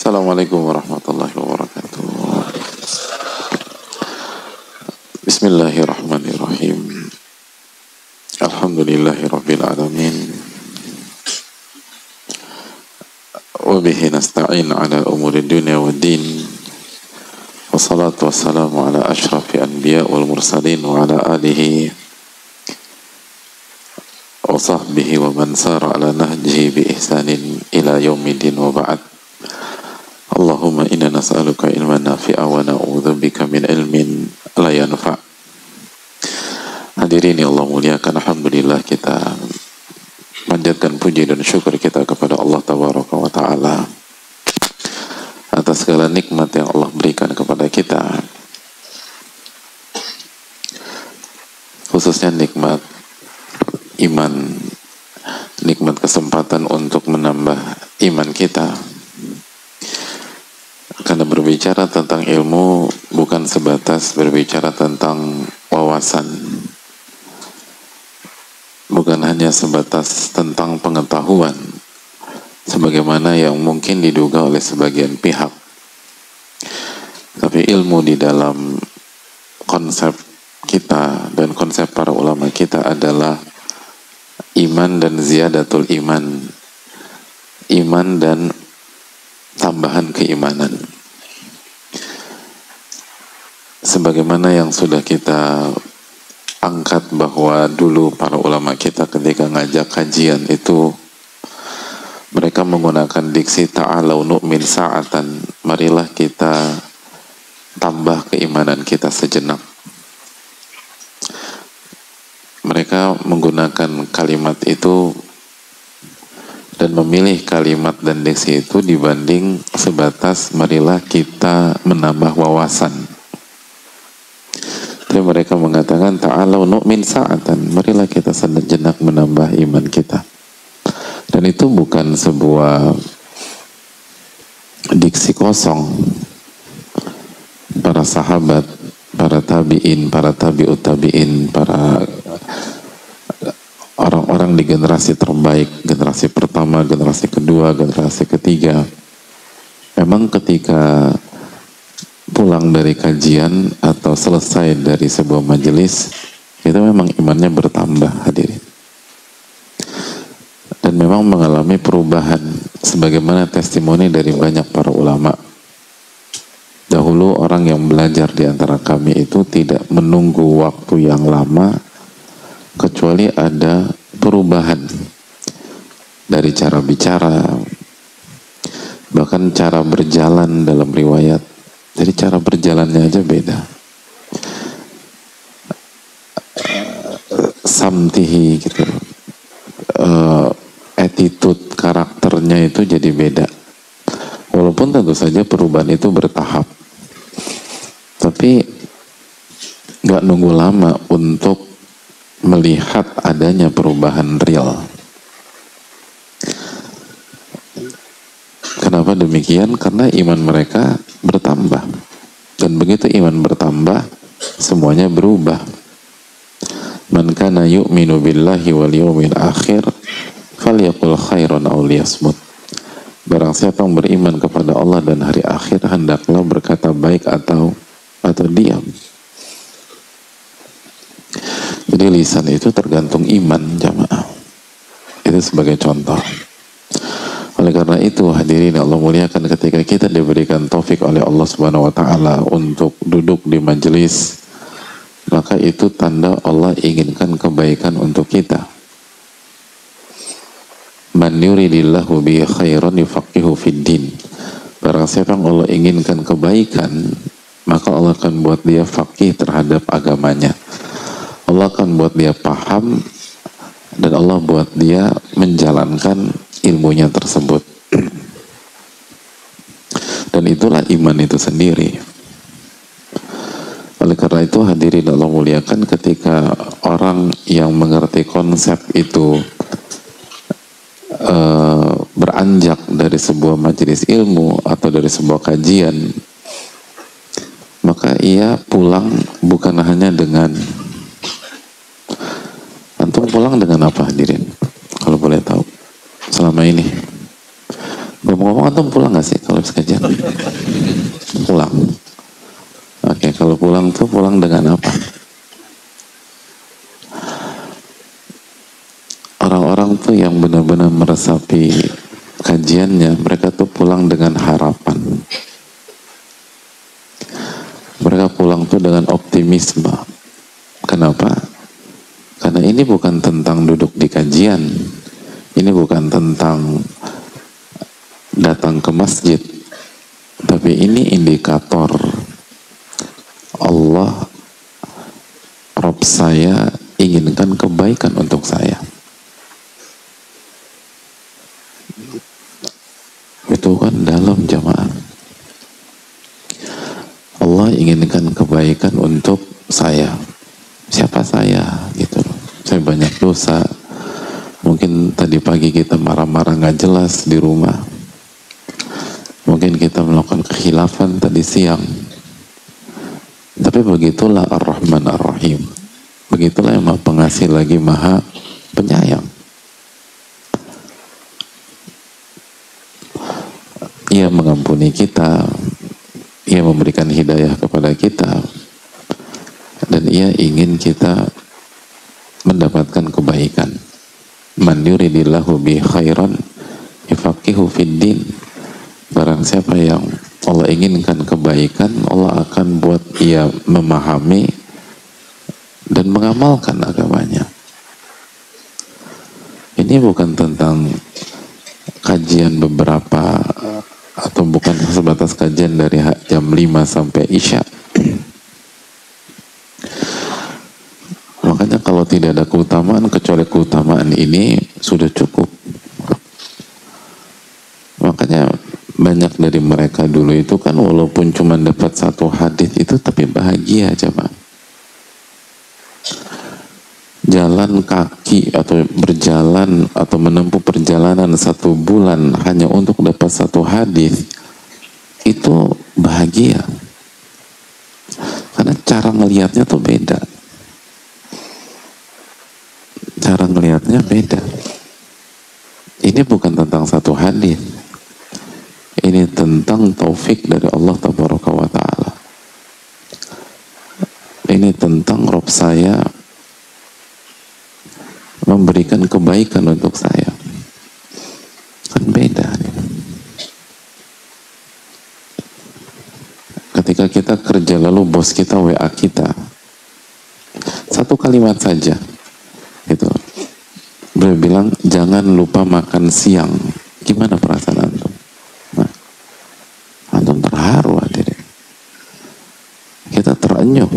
Assalamualaikum warahmatullahi wabarakatuh. Bismillahirrahmanirrahim. Alhamdulillahirabbil alamin. Wa bihi nasta'in 'ala umuri dunya waddin. Wassalatu wassalamu ala asyrafil anbiya wal mursalin wa ala alihi wa sahbihi wa man sara ala nahjihi bi ihsanin ila yaumiddin wa ba'd. Allahumma inna nas'aluka ilman nafi'a wa na'udzubika min ilmin la yanfa'. Hadirin yang Allah muliakan, alhamdulillah kita panjatkan puji dan syukur kita kepada Allah Tabaraka wa Ta'ala atas segala nikmat yang Allah berikan kepada kita, khususnya nikmat iman, nikmat kesempatan untuk menambah iman kita. Karena berbicara tentang ilmu bukan sebatas berbicara tentang wawasan, bukan hanya sebatas tentang pengetahuan sebagaimana yang mungkin diduga oleh sebagian pihak, tapi ilmu di dalam konsep kita dan konsep para ulama kita adalah iman dan ziyadatul iman, iman dan tambahan keimanan. Sebagaimana yang sudah kita angkat bahwa dulu para ulama kita ketika ngajak kajian itu mereka menggunakan diksi ta'alau nu'min sa'atan, marilah kita tambah keimanan kita sejenak. Mereka menggunakan kalimat itu dan memilih kalimat dan diksi itu dibanding sebatas marilah kita menambah wawasan. Tapi mereka mengatakan ta'alau nu'min sa'atan, marilah kita sejenak menambah iman kita. Dan itu bukan sebuah diksi kosong. Para sahabat, para tabi'in, para tabi'ut tabi'in, para orang-orang di generasi terbaik, generasi pertama, generasi kedua, generasi ketiga, memang ketika pulang dari kajian atau selesai dari sebuah majelis, itu memang imannya bertambah, hadirin, dan memang mengalami perubahan sebagaimana testimoni dari banyak para ulama. Dahulu orang yang belajar di antara kami itu tidak menunggu waktu yang lama kecuali ada perubahan dari cara bicara, bahkan cara berjalan dalam riwayat. Jadi cara berjalannya aja beda. Samtihi gitu, attitude, karakternya itu jadi beda. Walaupun tentu saja perubahan itu bertahap, tapi nggak nunggu lama untuk melihat adanya perubahan real. Kenapa demikian? Karena iman mereka bertambah, dan begitu iman bertambah semuanya berubah. Man kana yu'minu billahi wal yawmil akhir falyaqul khairan aw liyasmut. Barang siapa yang beriman kepada Allah dan hari akhir, hendaklah berkata baik atau diam. Jadi lisan itu tergantung iman, jamaah. Itu sebagai contoh. Oleh karena itu, hadirin Allah muliakan, ketika kita diberikan taufik oleh Allah Subhanahu wa Ta'ala untuk duduk di majelis, maka itu tanda Allah inginkan kebaikan untuk kita. Man yuridillahu bi khairan yufaqihu fid din. Barang siapa yang Allah inginkan kebaikan, maka Allah akan buat dia faqih terhadap agamanya. Allah akan buat dia paham, dan Allah buat dia menjalankan ilmunya tersebut. Dan itulah iman itu sendiri. Oleh karena itu, hadirin Allah muliakan, ketika orang yang mengerti konsep itu beranjak dari sebuah majelis ilmu atau dari sebuah kajian, maka ia pulang bukan hanya dengan, antum pulang dengan apa, hadirin? Kalau boleh tahu, selama ini Ngomong-ngomong antum pulang nggak sih kalau habis kajian? Pulang. Oke, kalau pulang tuh pulang dengan apa? Orang-orang tuh yang benar-benar meresapi kajiannya, mereka tuh pulang dengan harapan. Mereka pulang tuh dengan optimisme. Kenapa? Karena ini bukan tentang duduk di kajian. Ini bukan tentang datang ke masjid. Tapi ini indikator Allah, Rabb saya inginkan kebaikan untuk saya. Itu kan dalam jamaah. Allah inginkan kebaikan untuk saya. Siapa saya? Gitu loh. Saya banyak dosa. Mungkin tadi pagi kita marah-marah nggak jelas di rumah. Mungkin kita melakukan kekhilafan tadi siang. Tapi begitulah Ar-Rahman Ar-Rahim. Begitulah yang Maha Pengasih lagi Maha Penyayang. Ia mengampuni kita, Ia memberikan hidayah kepada kita, dan Ia ingin kita mendapatkan kebaikan. Man yuridillahu bi khairan yufaqihu fid din. Barang siapa yang Allah inginkan kebaikan, Allah akan buat ia memahami dan mengamalkan agamanya. Ini bukan tentang kajian beberapa atau bukan sebatas kajian dari jam 5 sampai Isya. Makanya kalau tidak ada keutamaan kecuali keutamaan ini sudah cukup. Makanya banyak dari mereka dulu itu kan walaupun cuma dapat satu hadis itu tapi bahagia aja, Pak. Jalan kaki atau berjalan atau menempuh perjalanan 1 bulan hanya untuk dapat satu hadis itu bahagia. Karena cara ngelihatnya tuh beda. Cara ngelihatnya beda. Ini bukan tentang satu hadis. Ini tentang taufik dari Allah Tabaraka wa Ta'ala. Ini tentang Rabb saya memberikan kebaikan untuk saya. Kan beda. Ketika kita kerja lalu bos kita WA kita, satu kalimat saja, gitu. Beliau bilang jangan lupa makan siang. Gimana perasaan antum? Nah, antum terharu hadirin. Kita terenyuh.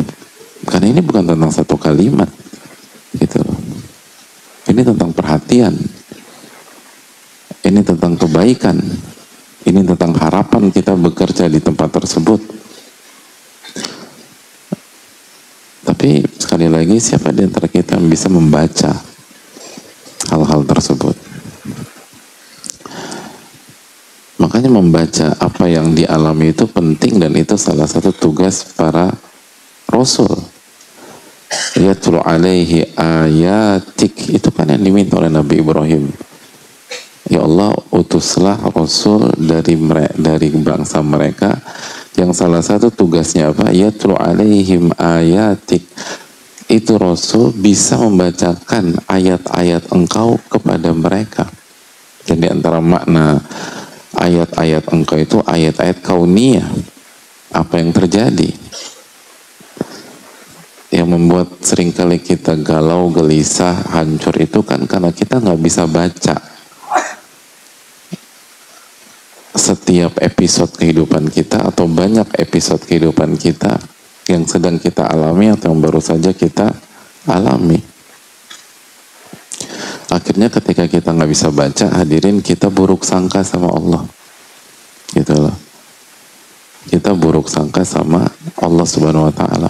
Karena ini bukan tentang satu kalimat, gitu. Ini tentang perhatian. Ini tentang kebaikan. Ini tentang harapan kita bekerja di tempat tersebut. Tapi sekali lagi siapa di antara kita yang bisa membaca hal-hal tersebut? Makanya membaca apa yang dialami itu penting, dan itu salah satu tugas para Rasul. Yatlu alaihi ayatik, itu kan yang diminta oleh Nabi Ibrahim. Ya Allah, utuslah Rasul dari bangsa mereka yang salah satu tugasnya apa? Yatlu alaihim ayatik. Itu Rasul bisa membacakan ayat-ayat engkau kepada mereka. Dan di antara makna ayat-ayat engkau itu ayat-ayat kauniyah. Apa yang terjadi? Yang membuat seringkali kita galau, gelisah, hancur itu kan karena kita nggak bisa baca setiap episode kehidupan kita atau banyak episode kehidupan kita yang sedang kita alami atau yang baru saja kita alami. Akhirnya ketika kita nggak bisa baca, hadirin, kita buruk sangka sama Allah, gitu loh. Kita buruk sangka sama Allah Subhanahu Wa Taala.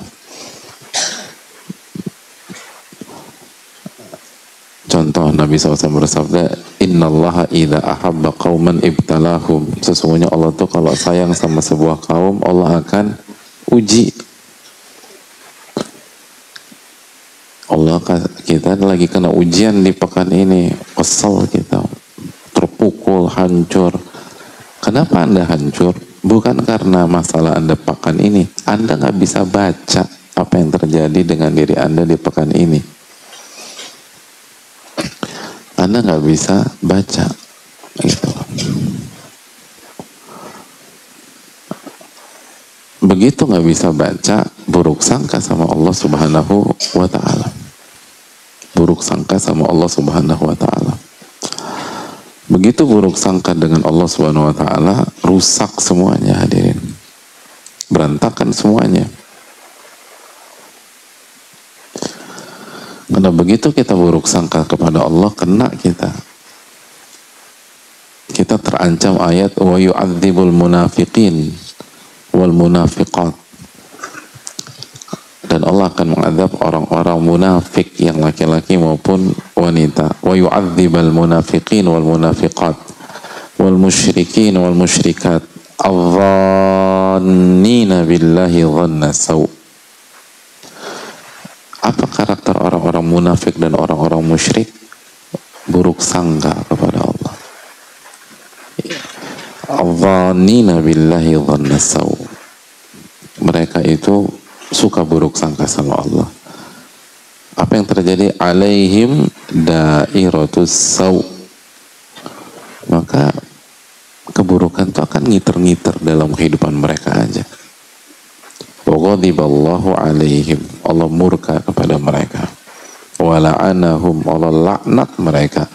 Contoh, Nabi SAW bersabda, Innallaha idza ahabba qauman ibtalahum. Sesungguhnya Allah tuh kalau sayang sama sebuah kaum, Allah akan uji. Allah, kita lagi kena ujian di pekan ini, kesel kita, terpukul, hancur. Kenapa Anda hancur? Bukan karena masalah Anda pekan ini. Anda nggak bisa baca apa yang terjadi dengan diri Anda di pekan ini. Anda nggak bisa baca. Gitu. Begitu nggak bisa baca, buruk sangka sama Allah Subhanahu wa Ta'ala. Buruk sangka sama Allah Subhanahu wa Ta'ala. Begitu buruk sangka dengan Allah Subhanahu wa Ta'ala, rusak semuanya, hadirin. Berantakan semuanya. Karena begitu kita buruk sangka kepada Allah, kena kita. Kita terancam ayat wa yu'adzibul munafiqin wal munafiqat, dan Allah akan mengadab orang-orang munafik yang laki-laki maupun wanita. Wa yu'adzibal munafiqin wal munafiqat wal musyrikin wal musyrikat adh-dhannina billahi dhanna saw. Apa karakter orang-orang munafik dan orang-orang musyrik? Buruk sangka kepada Allah. Adh-dhannina billahi dhanna saw. Mereka itu suka buruk sangka sama Allah. Apa yang terjadi? Alaihim dairatus saw. Maka keburukan itu akan ngiter-ngiter dalam kehidupan mereka aja. Wa ghadiballahu alaihim. Allah murka kepada mereka. Wa la'anahum. Allah laknat mereka.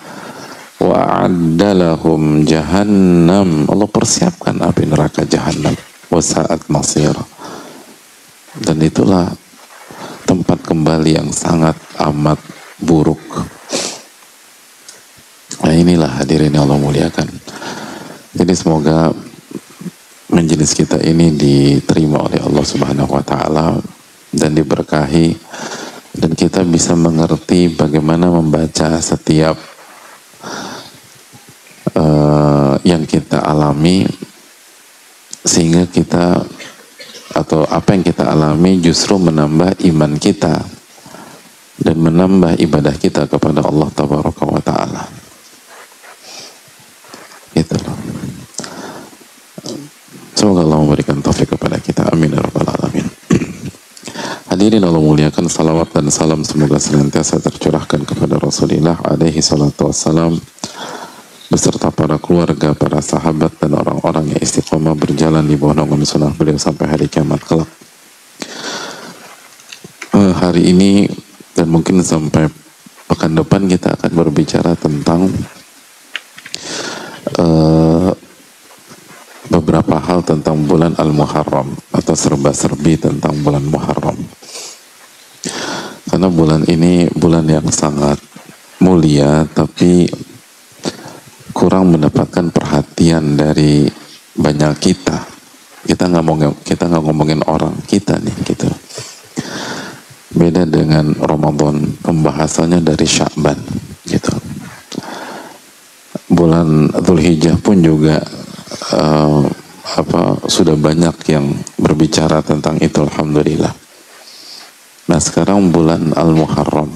Wa a'addalahum jahannam. Allah persiapkan api neraka jahannam. Wa sa'at masir. Dan itulah tempat kembali yang sangat amat buruk. Nah, inilah hadirin yang Allah muliakan. Jadi semoga majelis kita ini diterima oleh Allah Subhanahu wa Ta'ala dan diberkahi, dan kita bisa mengerti bagaimana membaca setiap yang kita alami, sehingga kita atau apa yang kita alami justru menambah iman kita dan menambah ibadah kita kepada Allah Tabaraka wa Ta'ala. Gitu loh. Semoga Allah memberikan taufik kepada kita. Amin ya rabbal alamin. Hadirin Allah muliakan, salawat dan salam semoga senantiasa tercurahkan kepada Rasulullah alaihi salatu wassalam beserta para keluarga, para sahabat dan orang-orang yang istiqomah berjalan di bawah naungan sunnah beliau sampai hari kiamat kelak. Hari ini dan mungkin sampai pekan depan kita akan berbicara tentang beberapa hal tentang bulan Al-Muharram atau serba-serbi tentang bulan Muharram. Karena bulan ini bulan yang sangat mulia tapi kurang mendapatkan perhatian dari banyak kita. Kita nggak ngomongin orang, kita nih gitu. Beda dengan Ramadan, pembahasannya dari Sya'ban gitu. Bulan Dzulhijjah pun juga sudah banyak yang berbicara tentang itu, alhamdulillah. Nah, sekarang bulan Al-Muharram.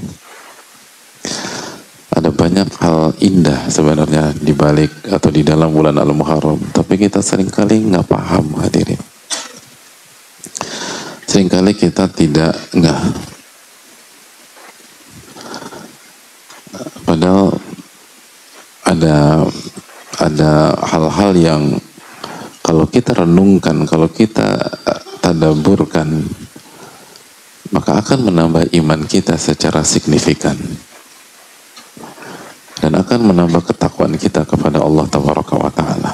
Ada banyak hal indah sebenarnya di balik atau di dalam bulan Al-Muharram, tapi kita seringkali nggak paham, hadirin. Seringkali kita tidak nggak. Padahal ada hal-hal yang kalau kita renungkan, kalau kita tadaburkan, maka akan menambah iman kita secara signifikan dan akan menambah ketakwaan kita kepada Allah Tabaraka wa Ta'ala.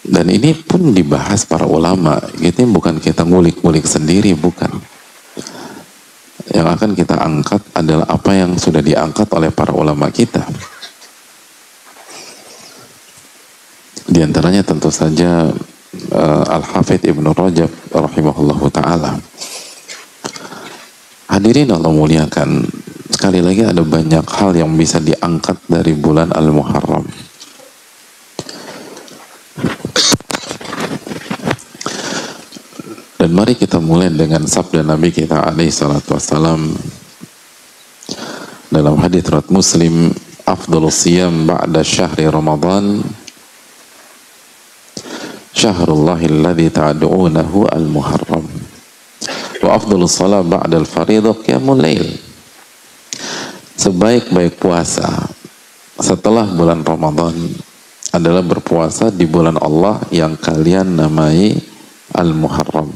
Dan ini pun dibahas para ulama. Ini bukan kita ngulik-ngulik sendiri, bukan. Yang akan kita angkat adalah apa yang sudah diangkat oleh para ulama kita. Di antaranya tentu saja Al-Hafidh Ibnu Rajab rahimahullahu ta'ala. Hadirin Allah muliakan, sekali lagi ada banyak hal yang bisa diangkat dari bulan Al-Muharram. Dan mari kita mulai dengan sabda Nabi kita alaihi salatu wassalam dalam hadits riwayat Muslim, afdhalus siyam ba'da syahri Ramadan syahrullahi alladzi ta'du'unahu al-Muharram wa afdhalus shalah ba'da al-fardhah qiyamul lail. Sebaik-baik puasa setelah bulan Ramadan adalah berpuasa di bulan Allah yang kalian namai Al-Muharram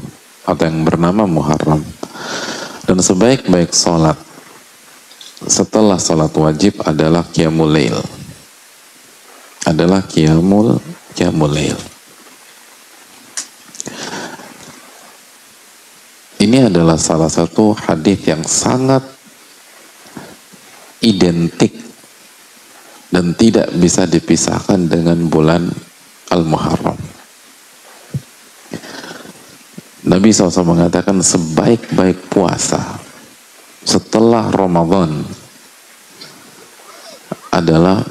atau yang bernama Muharram. Dan sebaik-baik sholat setelah sholat wajib adalah Qiyamul Lail. Adalah Qiyamul Lail. Ini adalah salah satu hadis yang sangat identik dan tidak bisa dipisahkan dengan bulan Al-Muharram. Nabi SAW mengatakan sebaik-baik puasa setelah Ramadan adalah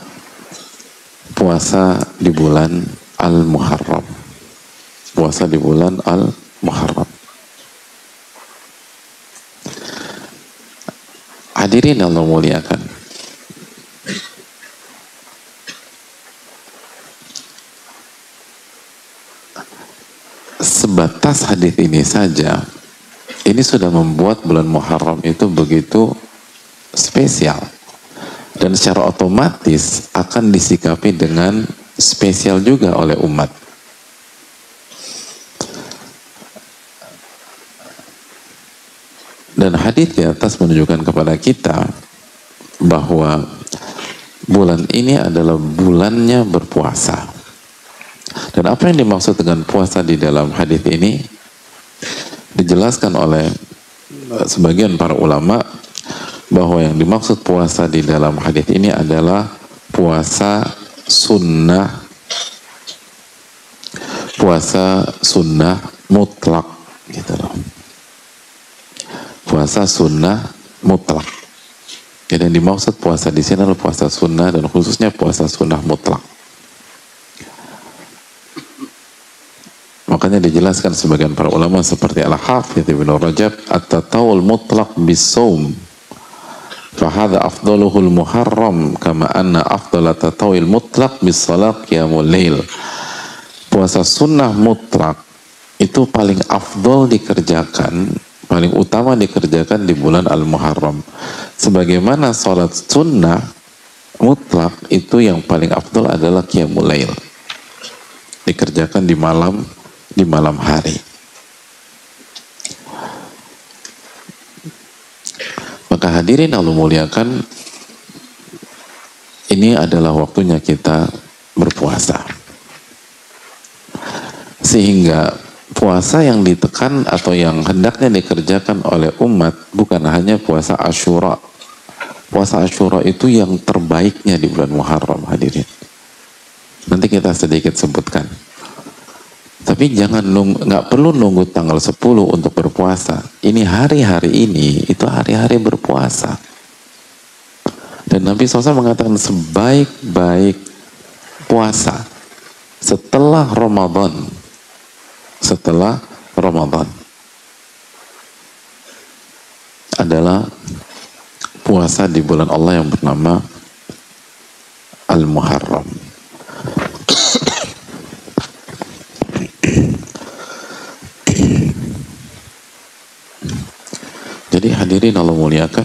puasa di bulan Al-Muharram. Puasa di bulan Al-Muharram. Hadirin Allah muliakan, sebatas hadis ini saja, ini sudah membuat bulan Muharram itu begitu spesial dan secara otomatis akan disikapi dengan spesial juga oleh umat. Dan hadis di atas menunjukkan kepada kita bahwa bulan ini adalah bulannya berpuasa. Dan apa yang dimaksud dengan puasa di dalam hadis ini dijelaskan oleh sebagian para ulama bahwa yang dimaksud puasa di dalam hadis ini adalah puasa sunnah mutlak gitu loh. Puasa sunnah mutlak. Jadi yang dimaksud puasa di sini adalah puasa sunnah dan khususnya puasa sunnah mutlak. Makanya dijelaskan sebagian para ulama seperti Al-Hafidz Ibnu Rajab at-tatawul mutlaq bis-shaum fa hadza afdaluhul muharram kama anna afdala tatawil mutlaq bis-shalah qiyamul lail. Puasa sunnah mutlak itu paling afdol dikerjakan, paling utama dikerjakan di bulan Al-Muharram. Sebagaimana salat sunnah mutlak itu yang paling afdol adalah qiyamul lail. Dikerjakan di malam hari. Maka hadirin Allah muliakan, ini adalah waktunya kita berpuasa. Sehingga puasa yang ditekan atau yang hendaknya dikerjakan oleh umat bukan hanya puasa Asyura. Puasa Asyura itu yang terbaiknya di bulan Muharram, hadirin. Nanti kita sedikit sebutkan. Tapi nggak perlu nunggu tanggal 10 untuk berpuasa. Ini hari-hari ini itu hari-hari berpuasa. Dan Nabi SAW mengatakan sebaik-baik puasa setelah Ramadan. Setelah Ramadan adalah puasa di bulan Allah yang bernama Al-Muharram. Jadi hadirin Allah muliakan,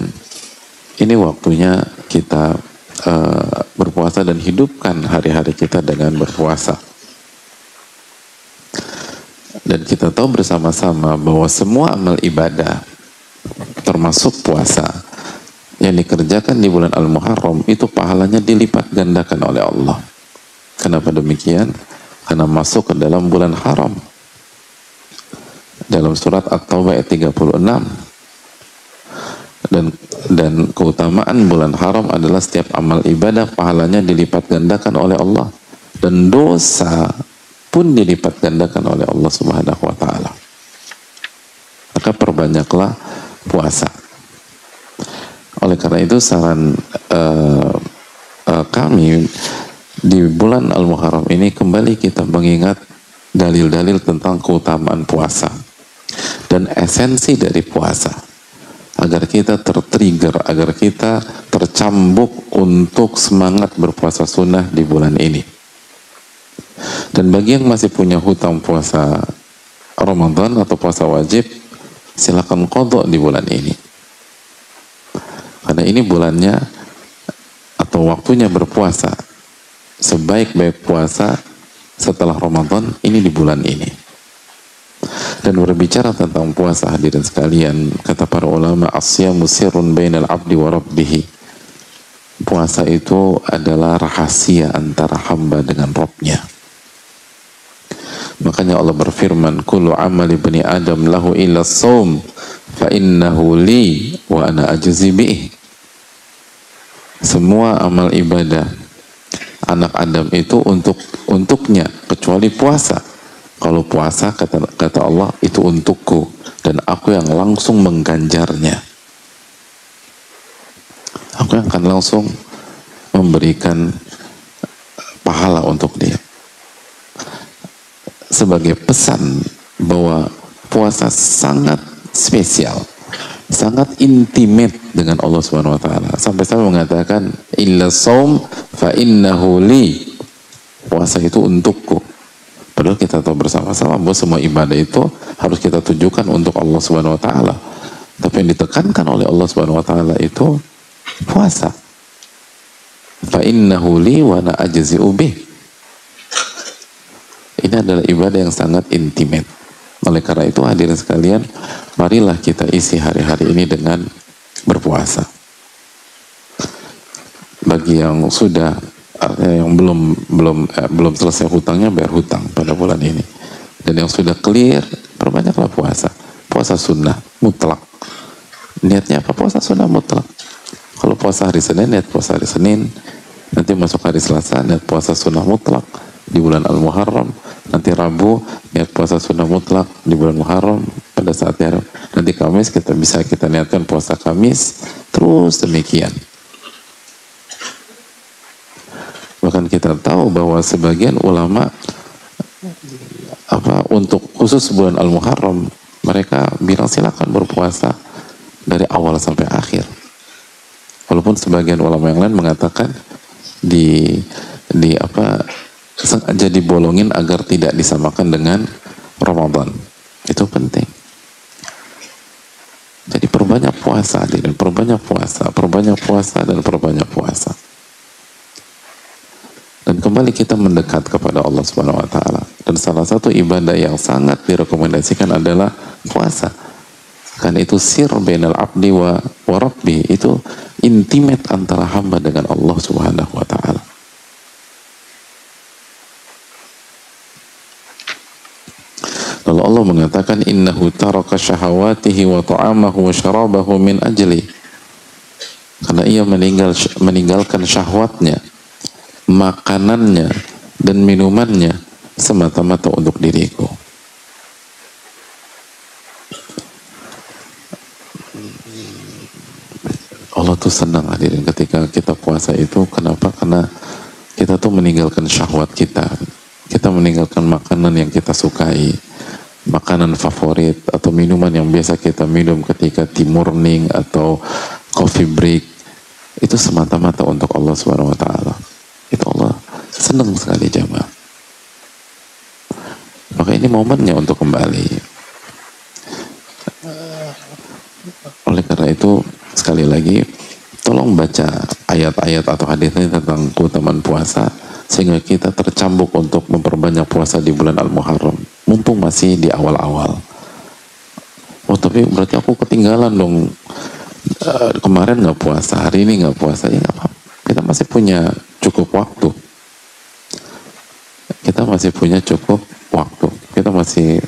ini waktunya kita berpuasa dan hidupkan hari-hari kita dengan berpuasa. Dan kita tahu bersama-sama bahwa semua amal ibadah termasuk puasa yang dikerjakan di bulan Al-Muharram itu pahalanya dilipat gandakan oleh Allah. Kenapa demikian? Karena masuk ke dalam bulan haram. Dalam surat At-Taubah ayat 36. Dan keutamaan bulan haram adalah setiap amal ibadah pahalanya dilipat gandakan oleh Allah. Dan dosa pun dilipat gandakan oleh Allah Subhanahu wa ta'ala. Maka perbanyaklah puasa. Oleh karena itu saran kami di bulan Al-Muharram ini kembali kita mengingat dalil-dalil tentang keutamaan puasa dan esensi dari puasa. agar kita tertrigger, agar kita tercambuk untuk semangat berpuasa sunnah di bulan ini. Dan bagi yang masih punya hutang puasa Ramadan atau puasa wajib, silakan qadha di bulan ini. Karena ini bulannya atau waktunya berpuasa. Sebaik-baik puasa setelah Ramadan ini di bulan ini. Dan berbicara tentang puasa, hadirin sekalian, kata para ulama, as-siyamu sirrun bainal abdi wa rabbih. Puasa itu adalah rahasia antara hamba dengan Rabb-nya. Makanya Allah berfirman, kullu amali bani Adam lahu illa shaum fa innahu li wa ana ajzi bih. Semua amal ibadah anak Adam itu untuknya kecuali puasa. Kalau puasa kata Allah itu untukku dan aku yang langsung mengganjarnya. Aku yang akan langsung memberikan pahala untuk dia. Sebagai pesan bahwa puasa sangat spesial, sangat intimate dengan Allah Subhanahu wa taala. Sampai saya mengatakan illa shaum fa innahu li. Puasa itu untukku. Padahal kita tahu bersama-sama bahwa semua ibadah itu harus kita tujukan untuk Allah Subhanahu wa taala. Tapi yang ditekankan oleh Allah Subhanahu wa taala itu puasa. Fa innahu li wa ana ajzi'u bih. Ini adalah ibadah yang sangat intimate. Oleh karena itu hadirin sekalian, marilah kita isi hari-hari ini dengan berpuasa. Bagi yang sudah yang belum selesai hutangnya, bayar hutang pada bulan ini. Dan yang sudah clear, perbanyaklah puasa. Puasa sunnah mutlak. Niatnya apa? Puasa sunnah mutlak. Kalau puasa hari Senin, niat puasa hari Senin. Nanti masuk hari Selasa, niat puasa sunnah mutlak di bulan Al-Muharram. Nanti Rabu niat puasa sunnah mutlak di bulan Muharram pada saat hari. Nanti Kamis kita niatkan puasa Kamis, terus demikian. Bahkan kita tahu bahwa sebagian ulama untuk khusus bulan Al-Muharram mereka bilang silakan berpuasa dari awal sampai akhir. Walaupun sebagian ulama yang lain mengatakan sengaja dibolongin agar tidak disamakan dengan Ramadan. Itu penting. Jadi perbanyak puasa, dan perbanyak puasa. Dan kembali kita mendekat kepada Allah Subhanahu wa taala. Dan salah satu ibadah yang sangat direkomendasikan adalah puasa. Karena itu sir bainal abdi wa rabbi, itu intimate antara hamba dengan Allah Subhanahu wa taala. Lalu Allah mengatakan innahu taraka syahawatihi wa ta'amahu wa syarabahu min ajli. Karena ia meninggalkan syahwatnya, makanannya dan minumannya semata-mata untuk diriku. Allah tuh senang hadirin ketika kita puasa itu. Kenapa? Karena kita tuh meninggalkan syahwat kita. Kita meninggalkan makanan yang kita sukai, makanan favorit atau minuman yang biasa kita minum ketika tea morning atau coffee break. Itu semata-mata untuk Allah Subhanahu wa taala. Itu Allah senang sekali jamaah. Maka ini momennya untuk kembali. Oleh karena itu sekali lagi tolong baca ayat-ayat atau hadisnya tentang keutamaan puasa sehingga kita tercambuk untuk memperbanyak puasa di bulan Al-Muharram mumpung masih di awal-awal. Oh tapi berarti aku ketinggalan dong, kemarin nggak puasa, hari ini nggak puasa. Ya nggak apa-apa, kita masih punya cukup waktu. Kita masih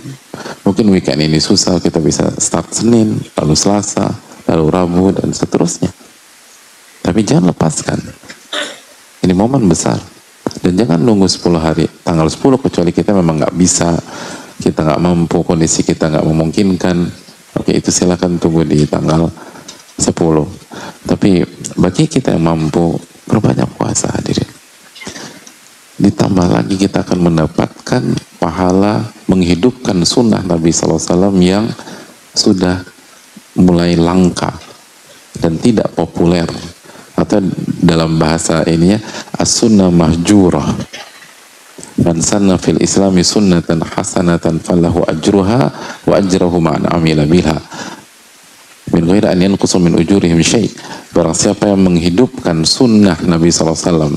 mungkin weekend ini susah, kita bisa start Senin, lalu Selasa, lalu Rabu dan seterusnya. Tapi jangan lepaskan. Ini momen besar. Dan jangan nunggu 10 hari, tanggal 10 kecuali kita memang nggak bisa, kita nggak mampu, kondisi kita nggak memungkinkan. Oke, itu silakan tunggu di tanggal 10. Tapi bagi kita yang mampu, berbanyak puasa hadirin. Ditambah lagi kita akan mendapatkan pahala menghidupkan sunnah Nabi SAW yang sudah mulai langka. dan tidak populer, atau dalam bahasa ini ya, as-sunnah mahjurah. Man sanna fil islami sunnatan hasanatan falahu ajruha wa ajrahu ma'an amila biha min ghairi an yanqusu min ujurihim syai'. Barang siapa yang menghidupkan sunnah Nabi SAW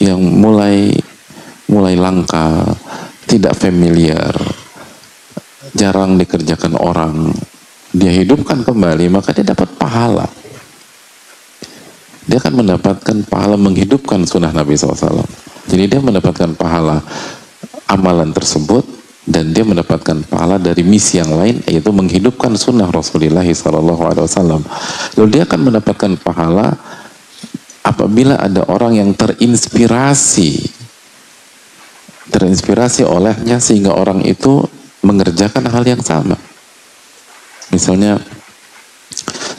yang mulai langka, tidak familiar, jarang dikerjakan orang, dia hidupkan kembali, maka dia dapat pahala. Dia akan mendapatkan pahala menghidupkan sunnah Nabi SAW. Jadi dia mendapatkan pahala amalan tersebut, dan dia mendapatkan pahala dari misi yang lain, yaitu menghidupkan sunnah Rasulullah SAW. Lalu dia akan mendapatkan pahala apabila ada orang yang terinspirasi olehnya, sehingga orang itu mengerjakan hal yang sama. Misalnya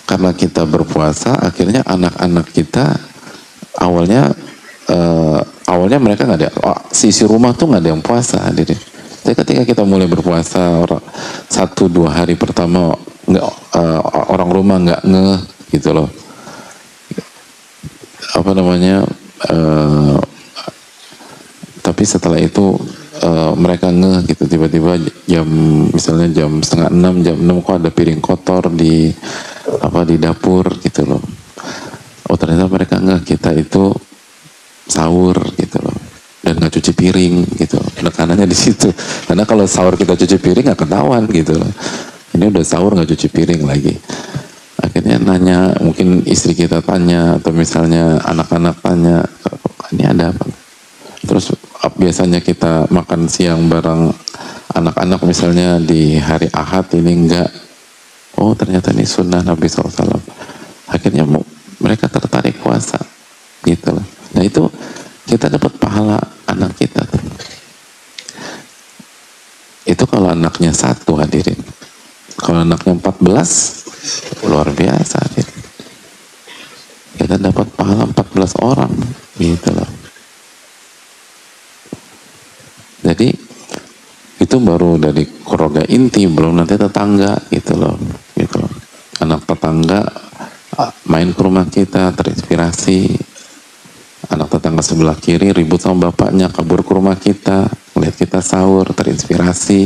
karena kita berpuasa, akhirnya anak-anak kita awalnya mereka nggak ada, sisi rumah tuh nggak ada yang puasa, hadirin. Tapi ketika kita mulai berpuasa 1-2 hari pertama orang rumah nggak ngeh gitu loh, tapi setelah itu mereka ngeh gitu, tiba-tiba misalnya jam 5:30, jam 6 kok ada piring kotor di dapur gitu loh. Oh ternyata mereka ngeh kita itu sahur gitu loh, dan nggak cuci piring gitu. Penekanannya di situ, karena kalau sahur kita cuci piring nggak ketahuan gitu loh. Ini udah sahur nggak cuci piring lagi. Akhirnya nanya, mungkin istri kita tanya, atau misalnya anak-anak tanya, ini ada apa? Terus biasanya kita makan siang bareng anak-anak misalnya di hari Ahad, ini enggak. Oh ternyata ini sunnah Nabi SAW. Akhirnya mereka tertarik puasa gitu loh. Nah itu kita dapat pahala anak kita tuh. Itu kalau anaknya 1, hadirin. Kalau anaknya 14, luar biasa, hadirin. Kita dapat pahala 14 orang gitu loh. Jadi itu baru dari keluarga inti, belum nanti tetangga gitu loh. Anak tetangga main ke rumah kita, terinspirasi. Anak tetangga sebelah kiri ribut sama bapaknya, kabur ke rumah kita, melihat kita sahur, terinspirasi.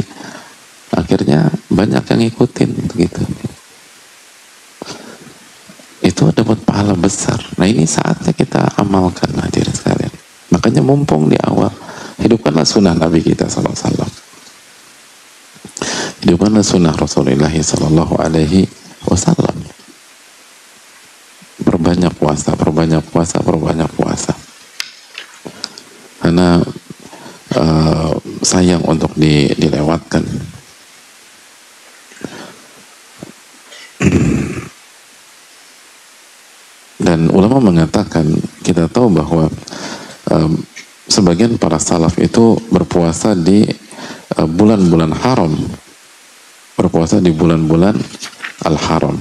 Akhirnya banyak yang ngikutin gitu. Itu dapat pahala besar. Nah ini saatnya kita amalkan, hadirin sekalian. Makanya mumpung di awal, hidupkanlah sunnah Nabi kita SAW. Hidupkanlah sunnah Rasulullah SAW. Perbanyak puasa. Karena sayang untuk dilewatkan. Dan ulama mengatakan, kita tahu bahwa sebagian para salaf itu berpuasa di bulan-bulan haram, berpuasa di bulan-bulan al-haram.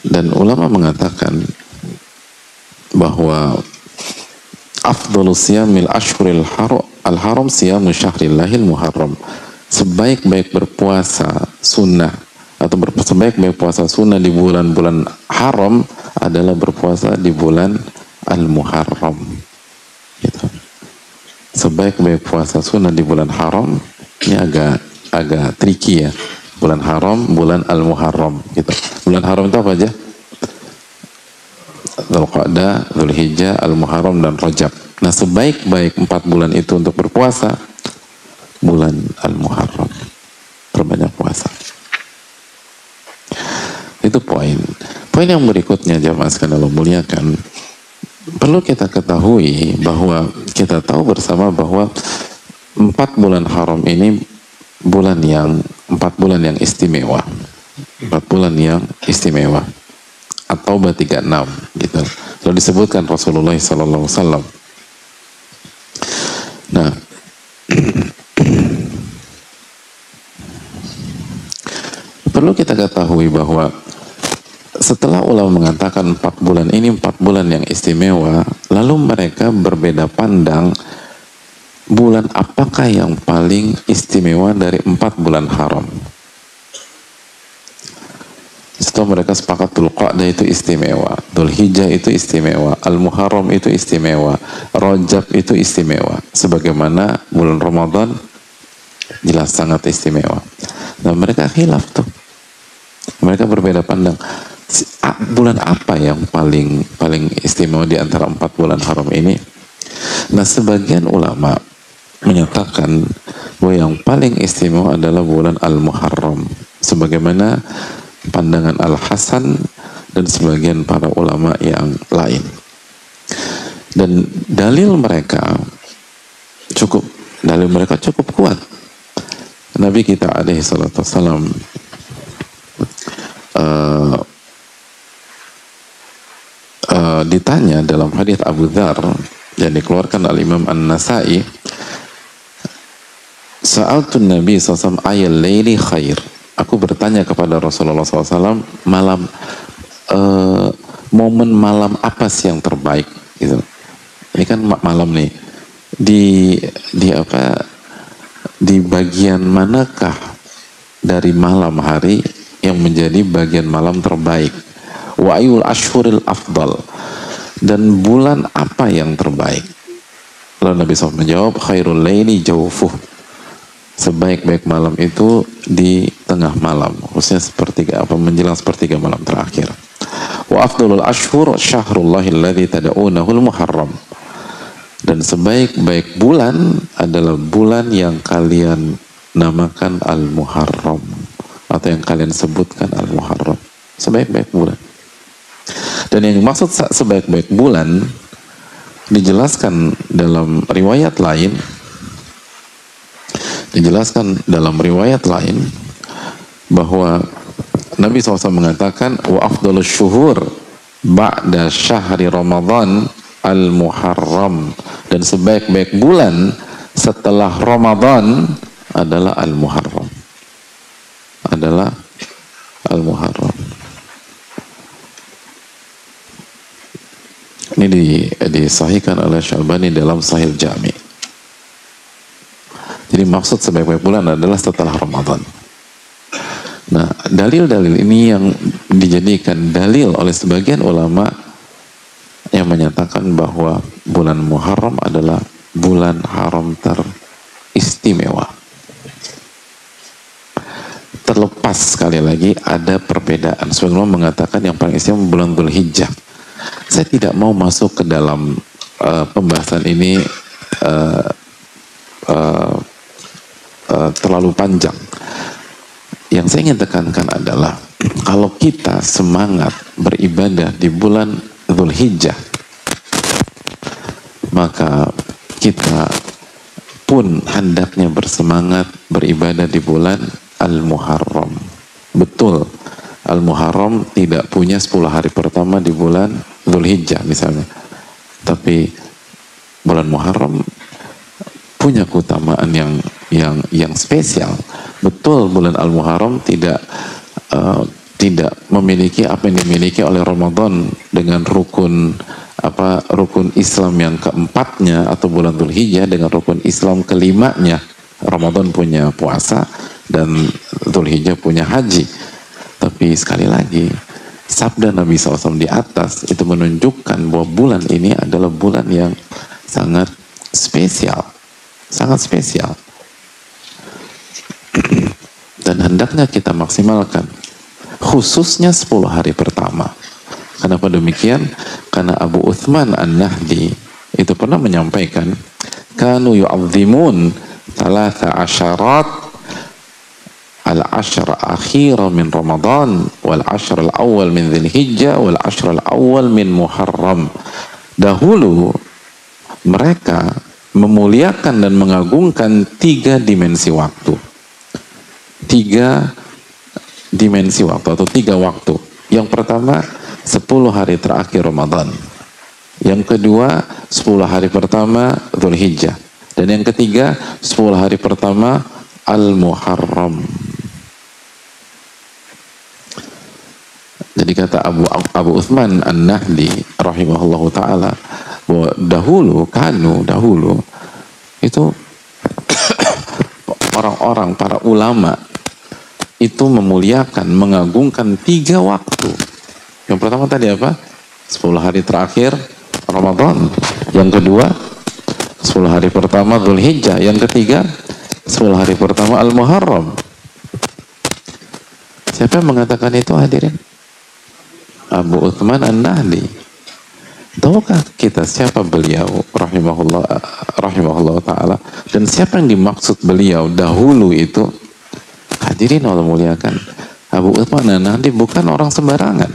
Dan ulama mengatakan bahwa afdhalus siyamil ashhuril al-haram siyamu syahrillahil muharram. Sebaik-baik berpuasa sunnah atau sebaik-baik puasa sunnah di bulan-bulan haram adalah berpuasa di bulan al-muharram. Gitu. Sebaik-baik puasa sunnah di bulan haram, ini agak tricky ya. Bulan haram, bulan al-muharram gitu. Bulan haram itu apa aja? Dzulqa'dah, Dzulhijjah, Al-Muharram, dan Rajab. Nah sebaik-baik 4 bulan itu untuk berpuasa bulan Al-Muharram. Perbanyak puasa. Itu poin. Poin yang berikutnya, jamaah sekalian Allah muliakan, perlu kita ketahui bahwa kita tahu bersama bahwa 4 bulan haram ini 4 bulan yang istimewa. 4 bulan yang istimewa. At-Taubah 36 gitu. Lalu disebutkan Rasulullah SAW. Nah, perlu kita ketahui bahwa setelah ulama mengatakan 4 bulan ini 4 bulan yang istimewa, lalu mereka berbeda pandang bulan apakah yang paling istimewa dari 4 bulan haram. Toh mereka sepakat Dzulqa'dah itu istimewa, Dzulhijjah itu istimewa, Al-Muharram itu istimewa, Rajab itu istimewa. Sebagaimana bulan Ramadan jelas sangat istimewa. Nah mereka khilaf tuh. Mereka berbeda pandang. Bulan apa yang paling istimewa di antara 4 bulan haram ini? Nah sebagian ulama menyatakan bahwa yang paling istimewa adalah bulan Al-Muharram. Sebagaimana pandangan Al-Hasan dan sebagian para ulama yang lain. Dan dalil mereka cukup kuat. Nabi kita alaihi salatu wassalam ditanya dalam hadits Abu Dzar yang dikeluarkan oleh Imam An-Nasai, Sa'altun Nabi SAW ayal laili khair. Aku bertanya kepada Rasulullah SAW momen malam apa sih yang terbaik gitu. Ini kan malam nih di bagian manakah dari malam hari yang menjadi bagian malam terbaik? Wa ayul ashhuril afdal, dan bulan apa yang terbaik? Lalu Nabi SAW menjawab, khairul laili jawfuh, sebaik-baik malam itu di tengah malam, khususnya menjelang sepertiga malam terakhir. Wa afdalul ashhur syahrullahi alladzi tad'unahul muharram, dan sebaik-baik bulan adalah bulan yang kalian namakan al-muharram, atau yang kalian sebutkan al-muharram, sebaik-baik bulan. Dan yang dimaksud sebaik-baik bulan dijelaskan dalam riwayat lain, bahwa Nabi SAW mengatakan wa afdalus syuhur ba'da syahri Ramadan al-Muharram, dan sebaik-baik bulan setelah Ramadan adalah al-Muharram. Ini disahihkan oleh Syalbani dalam Sahih Jami. Jadi maksud sebaik-baik bulan adalah setelah Ramadan. Nah, dalil-dalil ini yang dijadikan dalil oleh sebagian ulama yang menyatakan bahwa bulan Muharram adalah bulan haram teristimewa. Terlepas sekali lagi ada perbedaan. Sebagian ulama mengatakan yang paling istimewa bulan Dzulhijjah. Saya tidak mau masuk ke dalam pembahasan ini terlalu panjang. Yang saya ingin tekankan adalah kalau kita semangat beribadah di bulan Dzulhijjah, maka kita pun hendaknya bersemangat beribadah di bulan Al-Muharram. Betul, Al-Muharram tidak punya 10 hari pertama di bulan Dzulhijjah misalnya, tapi bulan Muharram punya keutamaan yang spesial. Betul, bulan Al-Muharram tidak memiliki apa yang dimiliki oleh Ramadan dengan rukun Islam yang keempatnya, atau bulan Dzulhijjah dengan rukun Islam kelimanya. Ramadan punya puasa dan Dzulhijjah punya haji. Tapi sekali lagi, sabda Nabi SAW di atas itu menunjukkan bahwa bulan ini adalah bulan yang sangat spesial, dan hendaknya kita maksimalkan, khususnya 10 hari pertama. Kenapa demikian? Karena Abu Uthman An-Nahdi itu pernah menyampaikan, kanu yu'azzimun 13 al-ashr akhira min Ramadan wal ashr al-awwal min Dzulhijjah wal ashr al-awwal min Muharram. Dahulu mereka memuliakan dan mengagungkan 3 dimensi waktu. 3 dimensi waktu atau 3 waktu. Yang pertama 10 hari terakhir Ramadan. Yang kedua 10 hari pertama Dzulhijjah. Dan yang ketiga 10 hari pertama Al-Muharram. Jadi kata Abu Uthman An-Nahdi rahimahullahu ta'ala, bahwa dahulu itu orang-orang, para ulama itu memuliakan, mengagungkan 3 waktu. Yang pertama tadi apa? 10 hari terakhir Ramadan. Yang kedua 10 hari pertama Dzulhijjah. Yang ketiga 10 hari pertama Al-Muharram. Siapa yang mengatakan itu, hadirin? Abu Uthman An-Nahdi. Tahukah kita siapa beliau rahimahullah ta'ala, dan siapa yang dimaksud beliau dahulu itu? Hadirin Allah muliakan, Abu Uthman An-Nahdi bukan orang sembarangan.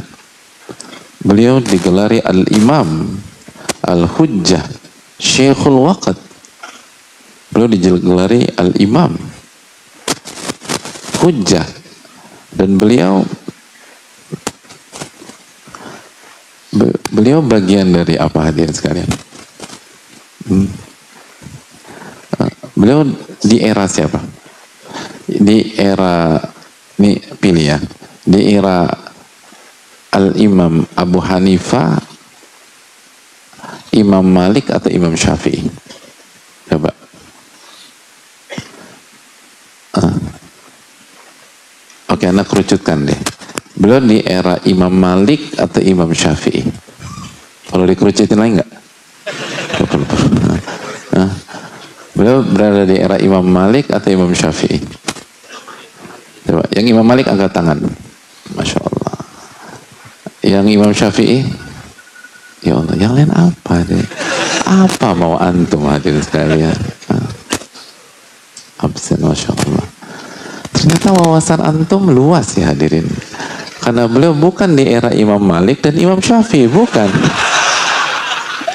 Beliau digelari Al-Imam, Al-Hujjah, Syekhul Waqt. Beliau digelari Al-Imam, Hujjah, dan beliau bagian dari apa, hadirin sekalian? Beliau di era siapa? Di era, ini pilih ya, di era Al-Imam Abu Hanifah, Imam Malik, atau Imam Syafi'i? Coba. Oke, anak kerucutkan deh. Beliau di era Imam Malik atau Imam Syafi'i? Kalau dikerucutin lagi nggak? Beliau berada di era Imam Malik atau Imam Syafi'i? Coba, yang Imam Malik angkat tangan. Masya Allah. Yang Imam Syafi'i? Ya Allah, yang lain apa deh? Apa mau antum hadirin sekalian? Absen, Masya Allah. Ternyata wawasan antum luas ya hadirin. Karena beliau bukan di era Imam Malik dan Imam Syafi'i, bukan.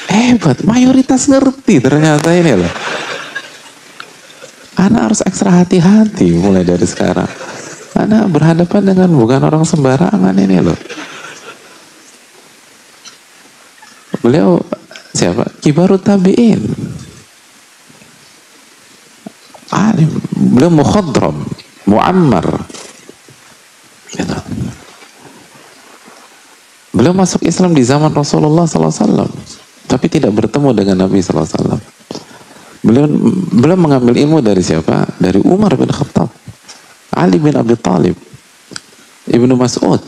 Hebat, mayoritas ngerti ternyata ini loh. Anak harus ekstra hati-hati mulai dari sekarang. Anak berhadapan dengan bukan orang sembarangan ini loh. Beliau siapa? Kibarut tabi'in. Alim. Beliau mukhadram, muammar. Gitu. Beliau masuk Islam di zaman Rasulullah SAW, tapi tidak bertemu dengan Nabi SAW. Beliau mengambil ilmu dari siapa? Dari Umar bin Khattab, Ali bin Abi Thalib, Ibnu Mas'ud,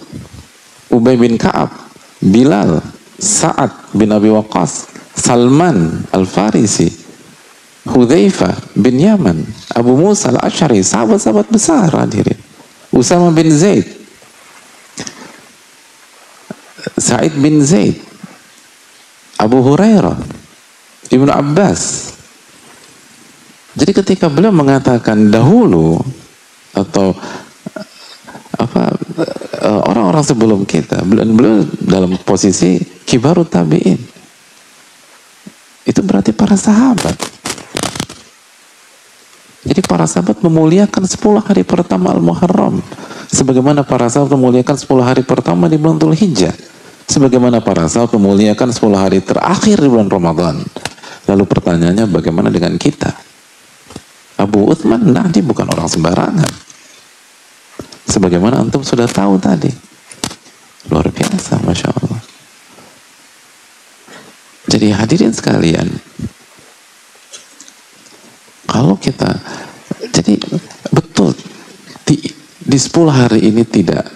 Ubay bin Ka'ab, Bilal, Sa'ad bin Abi Waqqas, Salman Al-Farisi, Hudzaifah bin Yaman, Abu Musa Al-Asy'ari, sahabat-sahabat besar hadirin. Usama bin Zaid, Sa'id bin Zaid, Abu Hurairah, Ibnu Abbas. Jadi ketika beliau mengatakan dahulu atau orang-orang sebelum kita, beliau dalam posisi kibarut tabi'in. Itu berarti para sahabat. Jadi para sahabat memuliakan 10 hari pertama Al-Muharram, sebagaimana para sahabat memuliakan 10 hari pertama di bulan Dzulhijjah, sebagaimana para sahabat memuliakan 10 hari terakhir di bulan Ramadan. Lalu pertanyaannya, bagaimana dengan kita? Abu Uthman Nahdi bukan orang sembarangan, sebagaimana antum sudah tahu tadi. Luar biasa, Masya Allah. Jadi hadirin sekalian, kalau kita, jadi betul di 10 hari ini tidak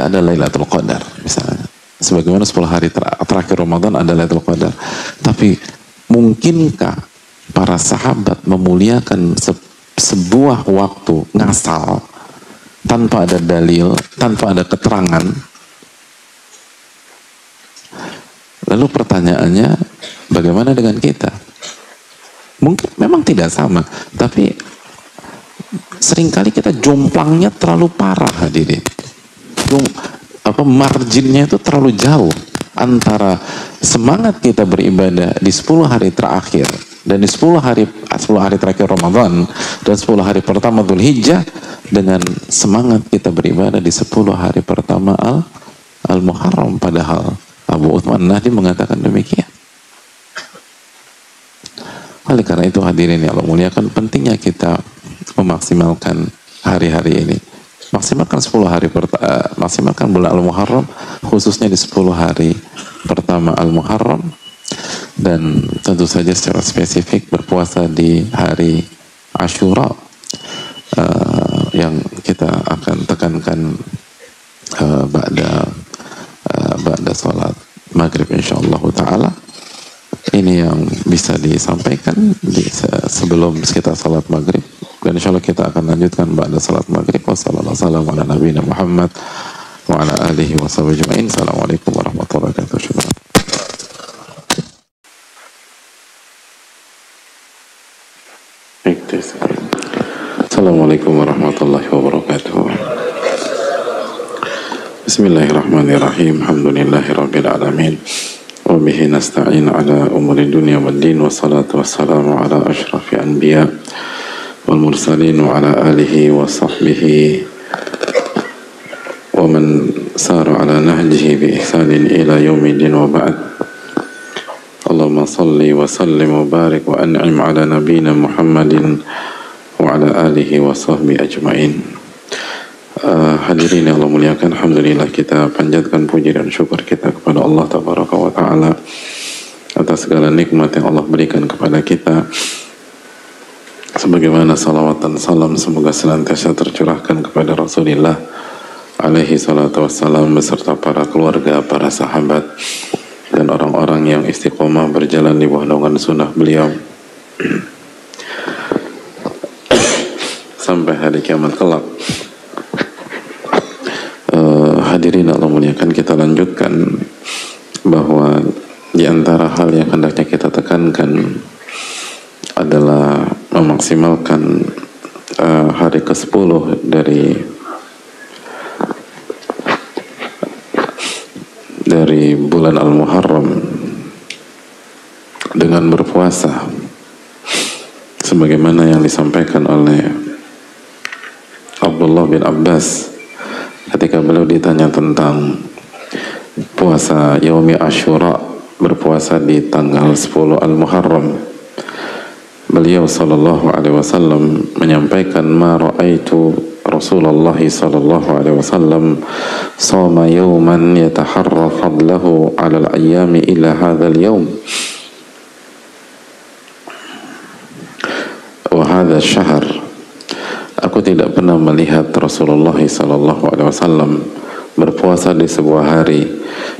ada Lailatul Qadar misalnya, sebagaimana 10 hari terakhir Ramadan ada Lailatul Qadar. Tapi mungkinkah para sahabat memuliakan sebuah waktu ngasal tanpa ada dalil, tanpa ada keterangan? Lalu pertanyaannya, bagaimana dengan kita? Mungkin memang tidak sama, tapi seringkali kita jomplangnya terlalu parah hadirin. Marginnya itu terlalu jauh antara semangat kita beribadah di 10 hari terakhir dan di 10 hari terakhir Ramadan dan 10 hari pertama Dzulhijjah, dengan semangat kita beribadah di 10 hari pertama Al-Muharram. Padahal Abu Uthman Nahdi mengatakan demikian. Oleh karena itu hadirin yang Allah muliakan, pentingnya kita memaksimalkan hari-hari ini. Maksimalkan 10 hari maksimalkan bulan Al-Muharram, khususnya di 10 hari pertama Al-Muharram, dan tentu saja secara spesifik berpuasa di hari Asyura, yang akan ba'da salat maghrib insyaallah taala. Ini yang bisa disampaikan sebelum kita salat maghrib, dan insyaallah kita akan lanjutkan ba'da salat maghrib. Wassalamualaikum ala nabiyina Muhammad wa ala alihi wa sahbihi ajma'in. Assalamualaikum warahmatullahi wabarakatuh. Assalamualaikum warahmatullahi wabarakatuh. Bismillahirrahmanirrahim. Alhamdulillahi rabbil alamin. Wa bihi nasta'in ala umuri dunya wad din. Wassalatu wassalamu ala asyrafil anbiya wal mursalin wa ala alihi wa sahbihi wa man sara ala nahjihi bi ihsanin ila yaumiddin wa ba'd. Allahumma salli wa sallim wa barik wa an'im ala nabiyyina Muhammadin wa ala alihi wa sahbihi ajma'in. Hadirin yang Allah muliakan, alhamdulillah kita panjatkan puji dan syukur kita kepada Allah tabaraka wa ta'ala atas segala nikmat yang Allah berikan kepada kita. Sebagaimana salawat dan salam semoga senantiasa tercurahkan kepada Rasulullah alaihi salatu wassalam beserta para keluarga, para sahabat dan orang-orang yang istiqomah berjalan di bawah naungan sunnah beliau sampai hari kiamat kelak. Hadirin Allah muliakan, kita lanjutkan bahwa di antara hal yang hendaknya kita tekankan adalah memaksimalkan hari ke-10 dari bulan Al-Muharram dengan berpuasa, sebagaimana yang disampaikan oleh Abdullah bin Abbas ketika beliau ditanya tentang puasa Yaumi Asyura, berpuasa di tanggal 10 Al-Muharram. Beliau sallallahu alaihi wasallam menyampaikan, ma ra'aitu Rasulullah sallallahu alaihi wasallam shoma yawman yataharra fadlahu 'ala al-ayyami ila hadzal yawm wa hadha syahr. Aku tidak pernah melihat Rasulullah sallallahu alaihi wasallam berpuasa di sebuah hari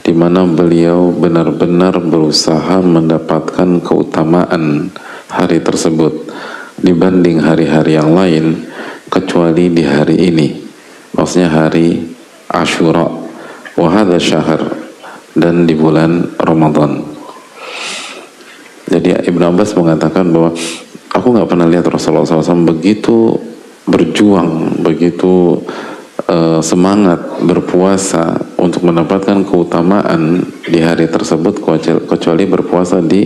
di mana beliau benar-benar berusaha mendapatkan keutamaan hari tersebut dibanding hari-hari yang lain kecuali di hari ini, maksudnya hari Asyura, wa hadza syahr, dan di bulan Ramadan. Jadi Ibnu Abbas mengatakan bahwa aku nggak pernah lihat Rasulullah SAW begitu berjuang, begitu semangat berpuasa untuk mendapatkan keutamaan di hari tersebut kecuali berpuasa di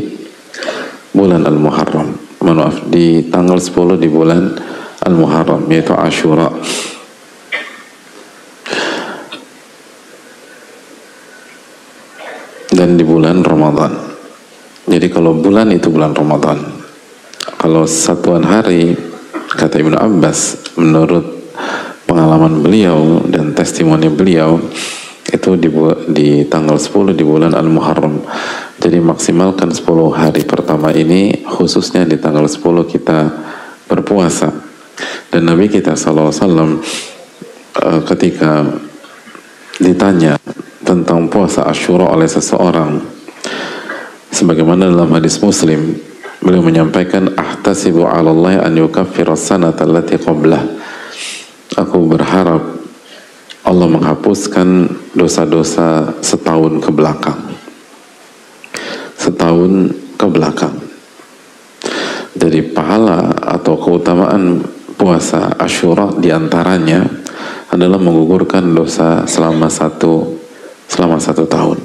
bulan Al-Muharram, maaf, di tanggal 10 di bulan Al-Muharram, yaitu Asyura. Dan di bulan Ramadan. Jadi kalau bulan itu bulan Ramadan, kalau satuan hari, kata Ibnu Abbas, menurut pengalaman beliau dan testimoni beliau, itu di tanggal 10 di bulan Al-Muharram. Jadi maksimalkan 10 hari pertama ini, khususnya di tanggal 10 kita berpuasa. Dan Nabi kita SAW ketika ditanya tentang puasa Asyura oleh seseorang, sebagaimana dalam hadis Muslim, beliau menyampaikan, ahtasibu 'ala Allah an yukaffira as-sanata allati qablah. Aku berharap Allah menghapuskan dosa-dosa setahun ke belakang. Setahun ke belakang. Jadi pahala atau keutamaan puasa Asyura diantaranya adalah menggugurkan dosa selama satu tahun.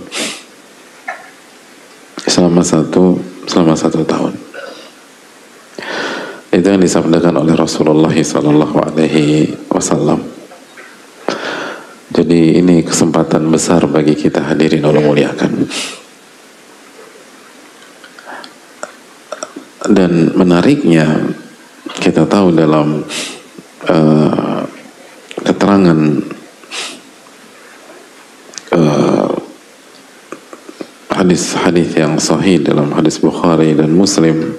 Selama satu tahun. Itu yang disabdakan oleh Rasulullah sallallahu alaihi wasallam. Jadi ini kesempatan besar bagi kita, hadirin Allah muliakan. Dan menariknya, kita tahu dalam keterangan hadis-hadis yang sahih dalam hadis Bukhari dan Muslim,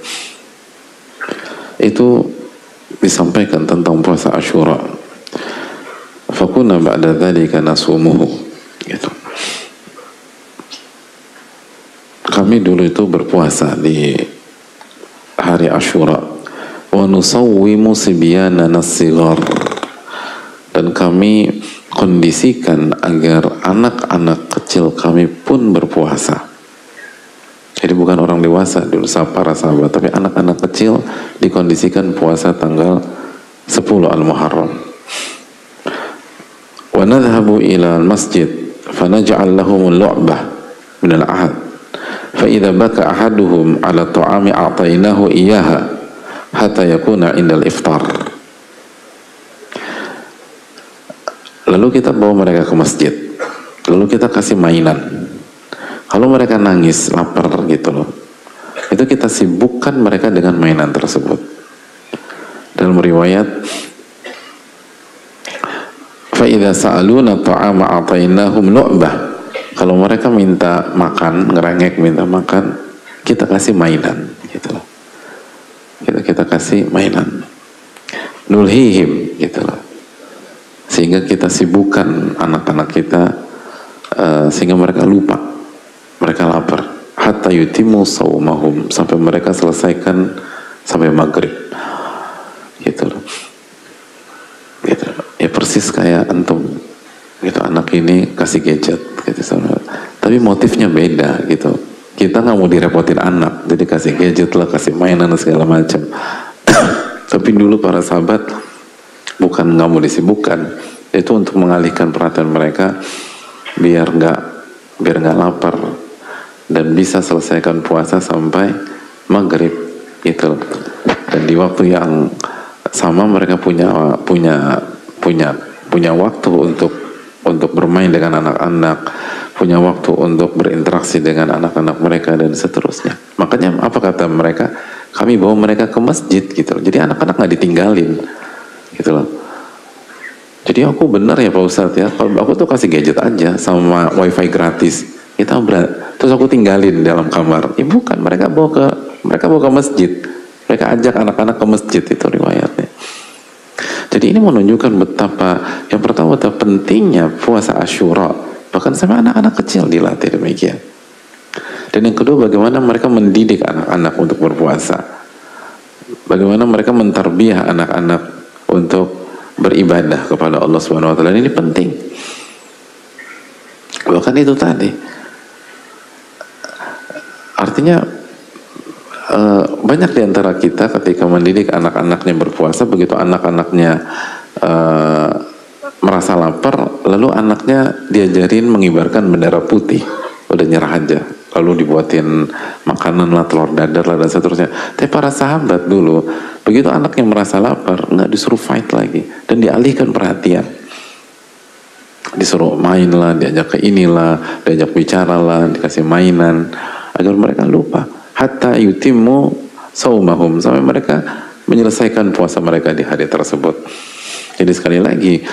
itu disampaikan tentang puasa Asyura. Fakuna ba'da dzalika nasumuhu, gitu. Kami dulu itu berpuasa di hari Asyura, wa nusawwimu sibyanana as-sighar, dan kami kondisikan agar anak-anak kecil kami pun berpuasa. Jadi bukan orang dewasa dulu, para sahabat, tapi anak-anak kecil dikondisikan puasa tanggal 10 Al-Muharram. Wa nadhhabu ila al-masjid fanaj'al lahum al-lu'bah min al-ahad fa idza baka ahaduhum ala ta'ami a'tainahu iyyaha hatta yakuna indal iftar. Lalu kita bawa mereka ke masjid, lalu kita kasih mainan. Kalau mereka nangis, lapar gitu loh, itu kita sibukkan mereka dengan mainan tersebut. Dalam riwayat, فَإِذَا سَأَلُونَ طَعَامَ أَعْطَيْنَاهُمْ لُعْبَةً, kalau mereka minta makan, ngerengek minta makan, kita kasih mainan gitu loh. Kita kasih mainan, nulhihim gitu loh, sehingga kita sibukkan anak-anak kita, sehingga mereka lupa, mereka lapar, hatta yutimu saumahum, sampai mereka selesaikan sampai maghrib gitu loh. Gitu. Ya persis kayak antum gitu, anak ini kasih gadget gitu, tapi motifnya beda gitu. Kita nggak mau direpotin anak, jadi kasih gadget lah, kasih mainan segala macam. Tapi dulu para sahabat bukan nggak mau disibukkan, itu untuk mengalihkan perhatian mereka biar nggak lapar dan bisa selesaikan puasa sampai maghrib gitu. Dan di waktu yang sama mereka punya waktu untuk bermain dengan anak-anak, punya waktu untuk berinteraksi dengan anak-anak mereka dan seterusnya. Makanya apa kata mereka? Kami bawa mereka ke masjid gitu. Jadi anak-anak nggak ditinggalin gitu loh. Jadi aku benar ya Pak Ustadz ya, kalau aku tuh kasih gadget aja sama wifi gratis, terus aku tinggalin dalam kamar. Bukan, mereka bawa ke masjid, mereka ajak anak-anak ke masjid, itu riwayatnya. Jadi ini menunjukkan betapa, yang pertama betapa pentingnya puasa Asyura, bahkan sampai anak-anak kecil dilatih demikian. Dan yang kedua, bagaimana mereka mendidik anak-anak untuk berpuasa, bagaimana mereka mentarbiyah anak-anak untuk beribadah kepada Allah Subhanahu wa taala. Ini penting. Bahkan itu tadi artinya banyak di antara kita ketika mendidik anak-anaknya berpuasa, begitu anak-anaknya merasa lapar, lalu anaknya diajarin mengibarkan bendera putih, udah nyerah aja, lalu dibuatin makanan lah, telur dadar lah dan seterusnya. Tapi para sahabat dulu, begitu anaknya merasa lapar, nggak disuruh fight lagi dan dialihkan perhatian, disuruh main lah, diajak ke inilah, diajak bicara lah, dikasih mainan agar mereka lupa, hatta yutimu saumahum, sampai mereka menyelesaikan puasa mereka di hari tersebut. Jadi sekali lagi,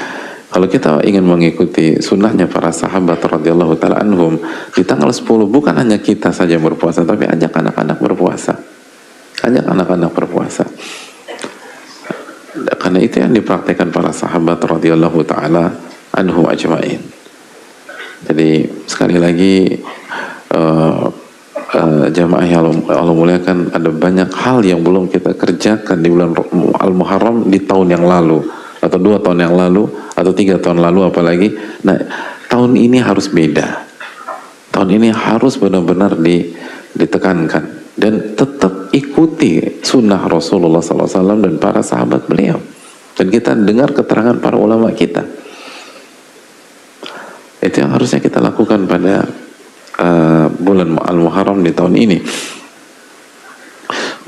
kalau kita ingin mengikuti sunnahnya para sahabat radhiyallahu taala anhum, di tanggal 10 bukan hanya kita saja yang berpuasa, tapi ajak anak-anak berpuasa. Ajak anak-anak berpuasa. Karena itu yang dipraktikkan para sahabat radhiyallahu taala anhum ajma'in. Jadi sekali lagi jamaah yang Allah muliakan, ada banyak hal yang belum kita kerjakan di bulan Al-Muharram di tahun yang lalu, atau 2 tahun yang lalu, atau 3 tahun lalu apalagi. Nah, tahun ini harus beda. Tahun ini harus benar-benar ditekankan dan tetap ikuti sunnah Rasulullah SAW dan para sahabat beliau, dan kita dengar keterangan para ulama kita. Itu yang harusnya kita lakukan pada bulan Al-Muharram di tahun ini.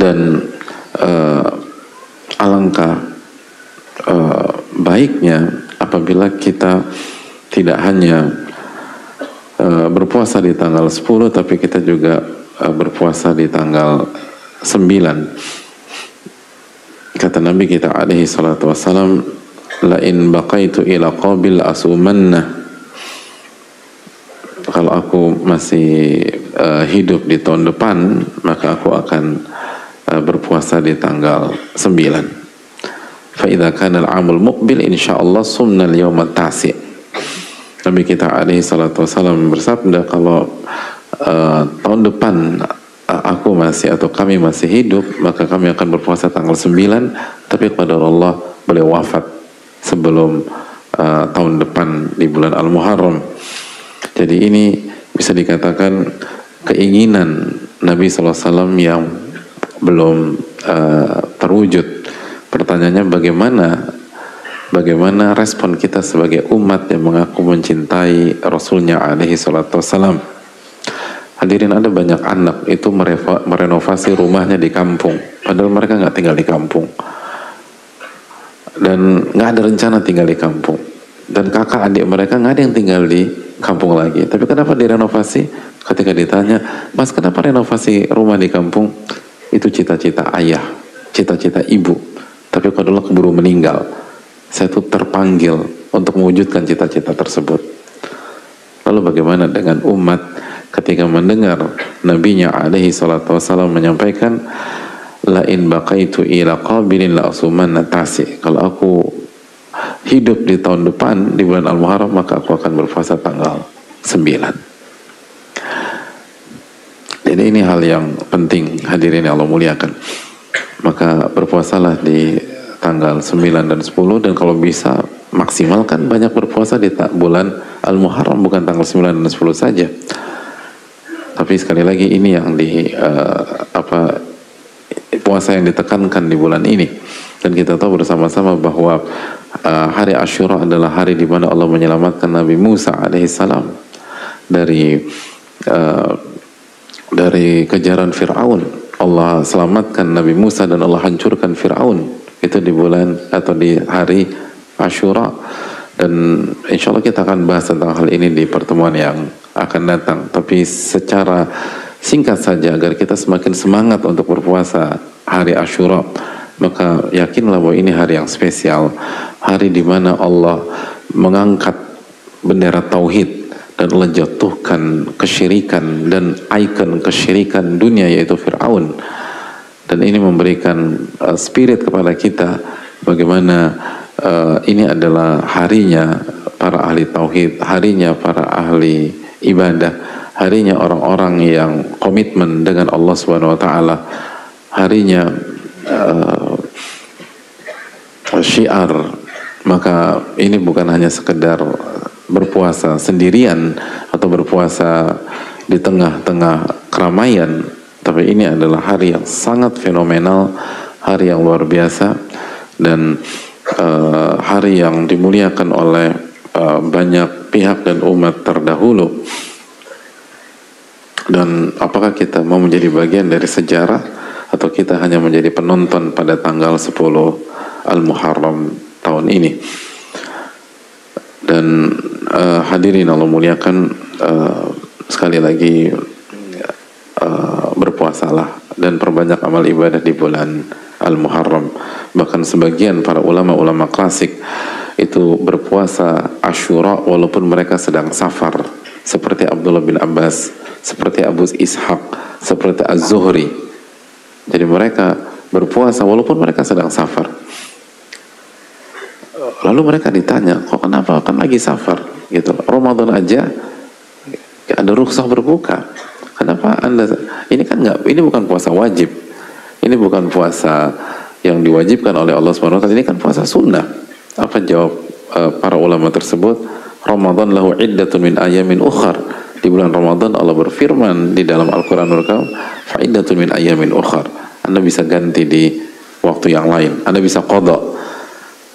Dan alangkah baiknya apabila kita tidak hanya berpuasa di tanggal 10, tapi kita juga berpuasa di tanggal 9. Kata Nabi kita alaihi salatu wassalam, la in baqaitu ila qabil asumanna, kalau aku masih hidup di tahun depan, maka aku akan berpuasa di tanggal 9. fa idza kana al-'amul muqbil insyaallah sumna al-yawm at-tasi'. Nabi kita alaihi salatu wasallam bersabda, kalau tahun depan aku masih atau kami masih hidup, maka kami akan berpuasa tanggal 9, tapi kepada Allah beliau wafat sebelum tahun depan di bulan Al-Muharram. Jadi ini bisa dikatakan keinginan Nabi SAW yang belum terwujud. Pertanyaannya bagaimana respon kita sebagai umat yang mengaku mencintai Rasulnya alaihi salatu wassalam. Hadirin, ada banyak anak itu merenovasi rumahnya di kampung, padahal mereka nggak tinggal di kampung dan nggak ada rencana tinggal di kampung, dan kakak adik mereka nggak ada yang tinggal di kampung lagi. Tapi kenapa direnovasi? Ketika ditanya, Mas, kenapa renovasi rumah di kampung? Itu cita-cita ayah, cita-cita ibu. Tapi kalau keburu meninggal, saya tuh terpanggil untuk mewujudkan cita-cita tersebut. Lalu bagaimana dengan umat ketika mendengar nabinya alaihi salatu wassalam menyampaikan, la in baqaitu ila qabilin la asumanna tasi', kalau aku hidup di tahun depan di bulan Al-Muharram maka aku akan berpuasa tanggal 9. Jadi ini hal yang penting, hadirin yang Allah muliakan. Maka berpuasalah di tanggal 9 dan 10, dan kalau bisa maksimalkan banyak berpuasa di bulan Al-Muharram, bukan tanggal 9 dan 10 saja. Tapi sekali lagi ini yang puasa yang ditekankan di bulan ini. Dan kita tahu bersama-sama bahwa hari Asyura adalah hari di mana Allah menyelamatkan Nabi Musa alaihissalam dari kejaran Fir'aun. Allah selamatkan Nabi Musa dan Allah hancurkan Fir'aun. Itu di bulan atau di hari Asyura. Dan insya Allah kita akan bahas tentang hal ini di pertemuan yang akan datang. Tapi secara singkat saja agar kita semakin semangat untuk berpuasa hari Asyura, maka yakinlah bahwa ini hari yang spesial, hari di mana Allah mengangkat bendera tauhid dan Allah jatuhkan kesyirikan dan ikon kesyirikan dunia yaitu Fir'aun. Dan ini memberikan spirit kepada kita bagaimana ini adalah harinya para ahli tauhid, harinya para ahli ibadah, harinya orang-orang yang komitmen dengan Allah Subhanahu wa taala, harinya syiar. Maka ini bukan hanya sekedar berpuasa sendirian atau berpuasa di tengah-tengah keramaian, tapi ini adalah hari yang sangat fenomenal, hari yang luar biasa, dan hari yang dimuliakan oleh banyak pihak dan umat terdahulu. Dan apakah kita mau menjadi bagian dari sejarah atau kita hanya menjadi penonton pada tanggal 10 Al-Muharram tahun ini? Dan hadirin Allah muliakan, sekali lagi berpuasalah dan perbanyak amal ibadah di bulan Al-Muharram. Bahkan sebagian para ulama-ulama klasik itu berpuasa Asyura walaupun mereka sedang safar, seperti Abdullah bin Abbas, seperti Abu Ishaq, seperti Az-Zuhri. Jadi mereka berpuasa walaupun mereka sedang safar. Lalu mereka ditanya, kok kenapa kan lagi safar gitu, Ramadan aja ada rukhsah berbuka, kenapa Anda ini kan enggak, ini bukan puasa wajib, ini bukan puasa yang diwajibkan oleh Allah SWT, ini kan puasa sunnah. Apa jawab para ulama tersebut? Ramadan lahu iddatun min ayamin ukhar. Di bulan Ramadan Allah berfirman di dalam Al-Quranul Karim, fa iddatun min ayamin ukhar. Anda bisa ganti di waktu yang lain, Anda bisa qada.